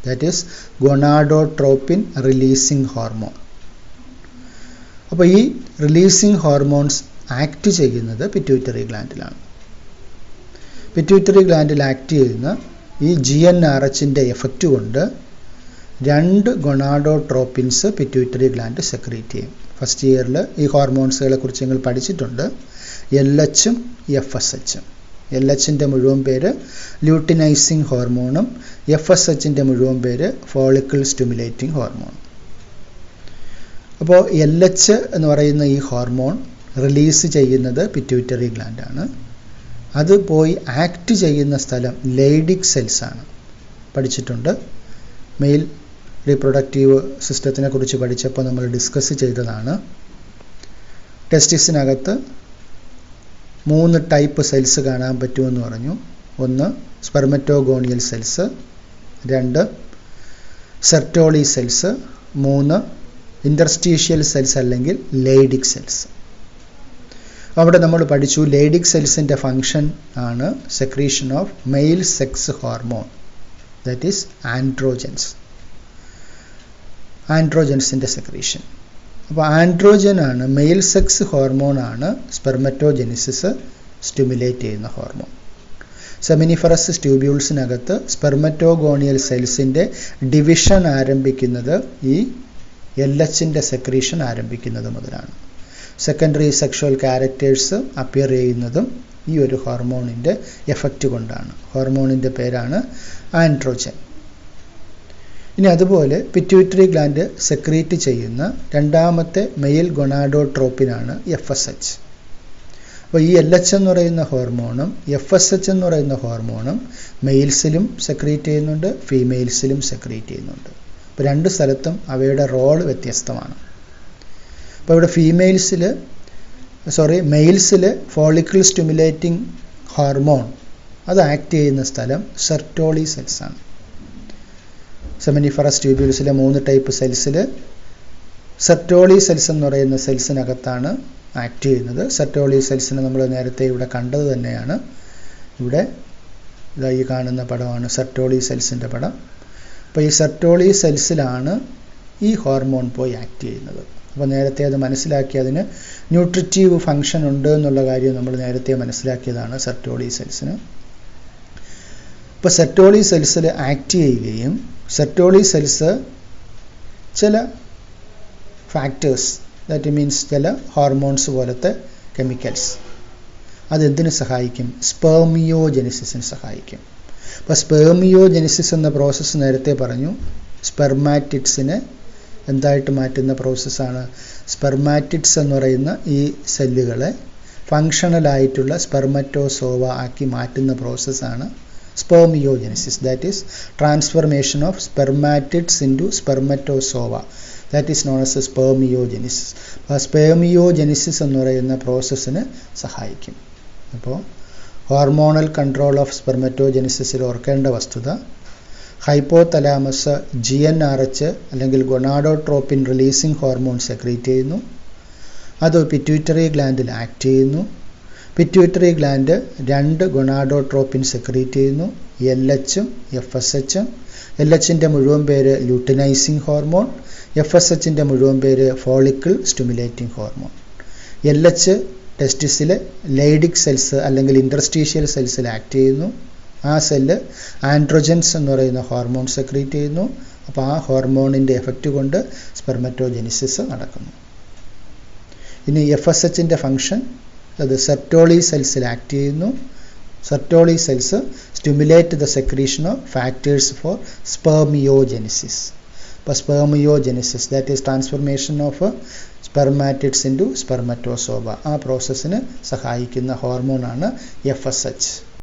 that is gonadotropin releasing hormone. അപ്പോൾ ഈ റിലീസിങ് ഹോർമോൺസ് ആക്ട് ചെയ്യുന്നത് പിറ്റ്യൂട്ടറി ഗ്ലാൻഡിലാണ്. പിറ്റ്യൂട്ടറി ഗ്ലാൻഡിൽ ആക്ട് ചെയ്യുന്ന ഈ GnRHൻ്റെ എഫക്റ്റ് കൊണ്ട് 2 ഗൊണാഡോട്രോപ്പിൻസ് പിറ്റ്യൂട്ടറി ഗ്ലാൻഡ് സെക്രീറ്റ് ചെയ്യും. ഫസ്റ്റ് ഇയറിൽ ഈ ഹോർമോൺസുകളെ കുറിച്ച് നിങ്ങൾ പഠിച്ചിട്ടുണ്ട്. LHഉം FSHഉം. LHൻ്റെ മുഴുവൻ പേര് ലൂട്ടിനൈസിങ് ഹോർമോണും FSHൻ്റെ മുഴുവൻ പേര് ഫോളിക്കിൾ സ്റ്റിമുലേറ്റിംഗ് ഹോർമോൺ. അപ്പോൾ LH എന്ന് പറയുന്ന ഈ ഹോർമോൺ റിലീസ് ചെയ്യുന്നത് പിറ്റ്യൂട്ടറി ഗ്ലാൻഡാണ്. അത് പോയി ആക്ട് ചെയ്യുന്ന സ്ഥലം ലൈഡിക് സെൽസാണ്. പഠിച്ചിട്ടുണ്ട്. മെയിൽ റീപ്രൊഡക്റ്റീവ് സിസ്റ്റത്തിനെ കുറിച്ച് പഠിച്ചപ്പോൾ നമ്മൾ ഡിസ്കസ് ചെയ്തതാണ്. ടെസ്റ്റിസിനകത്ത് 3 ടൈപ്പ് സെൽസ് കാണാൻ പറ്റുമെന്ന് പറഞ്ഞു. 1 spermatogonial cells, 2 Sertoli cells, 3 interstitial cells അല്ലെങ്കിൽ ലൈഡിക് സെൽസ്. അവിടെ നമ്മൾ പഠിച്ചു ലൈഡിക് സെൽസിൻ്റെ ഫങ്ഷൻ ആണ് secretion of male sex hormone, that is ആൻഡ്രോജൻസിൻ്റെ സെക്രീഷൻ. അപ്പോൾ ആൻഡ്രോജനാണ്, മെയിൽ സെക്സ് ഹോർമോണാണ് സ്പെർമറ്റോജെനിസിസ് സ്റ്റിമുലേറ്റ് ചെയ്യുന്ന ഹോർമോൺ. സെമിനിഫറസ് ട്യൂബ്യൂൾസിനകത്ത് സ്പെർമറ്റോഗോണിയൽ സെൽസിൻ്റെ ഡിവിഷൻ ആരംഭിക്കുന്നത് ഈ LHൻ്റെ സെക്രീഷൻ ആരംഭിക്കുന്നത് മുതലാണ്. സെക്കൻഡറി സെക്ഷുവൽ ക്യാരക്ടേഴ്സ് അപ്പിയർ ചെയ്യുന്നതും ഈ ഒരു ഹോർമോണിൻ്റെ എഫക്റ്റ് കൊണ്ടാണ്. ഹോർമോണിൻ്റെ പേരാണ് ആൻഡ്രോജൻ. ഇനി അതുപോലെ പിറ്റ്യൂട്ടറി ഗ്ലാൻഡ് സെക്രീറ്റ് ചെയ്യുന്ന രണ്ടാമത്തെ മെയിൽ ഗൊണാഡോട്രോപ്പിനാണ് FSH. അപ്പോൾ ഈ LH എന്ന് പറയുന്ന ഹോർമോണും FSH എന്ന് പറയുന്ന ഹോർമോണും മെയിൽസിലും സെക്രീറ്റ് ചെയ്യുന്നുണ്ട്, ഫീമെയിൽസിലും സെക്രീറ്റ് ചെയ്യുന്നുണ്ട്. അപ്പോൾ രണ്ട് സ്ഥലത്തും അവയുടെ റോൾ വ്യത്യസ്തമാണ്. അപ്പോൾ ഇവിടെ മെയിൽസിൽ ഫോളിക്കിൾ സ്റ്റിമുലേറ്റിംഗ് ഹോർമോൺ അത് ആക്ട് ചെയ്യുന്ന സ്ഥലം സെർട്ടോളി സെൽസാണ്. സെമിനിഫറസ് ട്യൂബ്യൂൾസിലെ 3 ടൈപ്പ് സെൽസിൽ സെർട്ടോളി സെൽസ് എന്ന് പറയുന്ന സെൽസിനകത്താണ് ആക്ട് ചെയ്യുന്നത്. സെർട്ടോളി സെൽസിനെ നമ്മൾ നേരത്തെ ഇവിടെ കണ്ടത് തന്നെയാണ്. ഇവിടെ ഈ കാണുന്ന പടമാണ് സെർട്ടോളി സെൽസിൻ്റെ പടം. അപ്പോൾ ഈ സെർട്ടോളി സെൽസിലാണ് ഈ ഹോർമോൺ പോയി ആക്ട് ചെയ്യുന്നത്. അപ്പോൾ നേരത്തെ അത് മനസ്സിലാക്കി അതിന് ന്യൂട്രിറ്റീവ് ഫങ്ഷൻ ഉണ്ട് എന്നുള്ള കാര്യം നമ്മൾ നേരത്തെ മനസ്സിലാക്കിയതാണ് സെർട്ടോളി സെൽസിന്. ഇപ്പോൾ സെർട്ടോളി സെൽസിൽ ആക്ട് ചെയ്യുകയും സെർട്ടോളി സെൽസ് ചില ഫാക്ടേഴ്സ് ദാറ്റ് മീൻസ് ചില ഹോർമോൺസ് പോലത്തെ കെമിക്കൽസ് അതെന്തിനു സഹായിക്കും? സ്പെർമിയോജെനിസിസിന് സഹായിക്കും. അപ്പോൾ സ്പെർമിയോജെനിസിസ് എന്ന പ്രോസസ്സ് നേരത്തെ പറഞ്ഞു. സ്പെർമാറ്റിഡ്സിനെ എന്തായിട്ട് മാറ്റുന്ന പ്രോസസ്സാണ്? സ്പെർമാറ്റിഡ്സ് എന്ന് പറയുന്ന ഈ സെല്ലുകളെ ഫങ്ഷണലായിട്ടുള്ള സ്പെർമറ്റോസോവ ആക്കി മാറ്റുന്ന പ്രോസസ്സാണ് spermiogenesis, that is transformation of spermatids into spermatozoa, that is known as spermiogenesis. അപ്പോൾ സ്പെർമിയോജെനിസിസ് എന്ന് പറയുന്ന പ്രോസസ്സിന് സഹായിക്കും. അപ്പോൾ ഹോർമോണൽ കൺട്രോൾ ഓഫ് സ്പെർമറ്റോജെനിസിസിൽ ഓർക്കേണ്ട വസ്തുത, ഹൈപ്പോതലാമസ് GnRH അല്ലെങ്കിൽ ഗൊണാഡോട്രോപ്പിൻ റിലീസിംഗ് ഹോർമോൺ സെക്രീറ്റ് ചെയ്യുന്നു. അത് പിറ്റ്യൂട്ടറി ഗ്ലാൻഡിൽ ആക്ട് ചെയ്യുന്നു. പിറ്റ്യൂട്ടറി ഗ്ലാൻഡ് 2 ഗൊണാഡോട്രോപ്പിൻ സെക്രീറ്റ് ചെയ്യുന്നു, LHഉം FSHഉം. LHൻ്റെ മുഴുവൻ പേര് ലൂട്ടിനൈസിംഗ് ഹോർമോൺ, FSHൻ്റെ മുഴുവൻ പേര് ഫോളിക്കിൾ സ്റ്റിമുലേറ്റിംഗ് ഹോർമോൺ. LH ടെസ്റ്റിസിലെ ലൈഡിക് സെൽസ് അല്ലെങ്കിൽ ഇൻറ്റർസ്റ്റീഷ്യൽ സെൽസിൽ ആക്ട് ചെയ്യുന്നു. ആ സെല്ല് ആൻഡ്രോജൻസ് എന്ന് പറയുന്ന ഹോർമോൺ സെക്രീറ്റ് ചെയ്യുന്നു. അപ്പോൾ ആ ഹോർമോണിൻ്റെ എഫക്റ്റ് കൊണ്ട് സ്പെർമറ്റോജെനിസിസ് നടക്കുന്നു. ഇനി FSHൻ്റെ ഫങ്ഷൻ, അത് സെർട്ടോളി സെൽസിൽ ആക്ട് ചെയ്യുന്നു. Sertoli cells stimulate the secretion of factors for spermiogenesis. അപ്പോൾ spermiogenesis that is transformation of spermatids into spermatozoa, ആ പ്രോസസ്സിന് സഹായിക്കുന്ന ഹോർമോണാണ് FSH.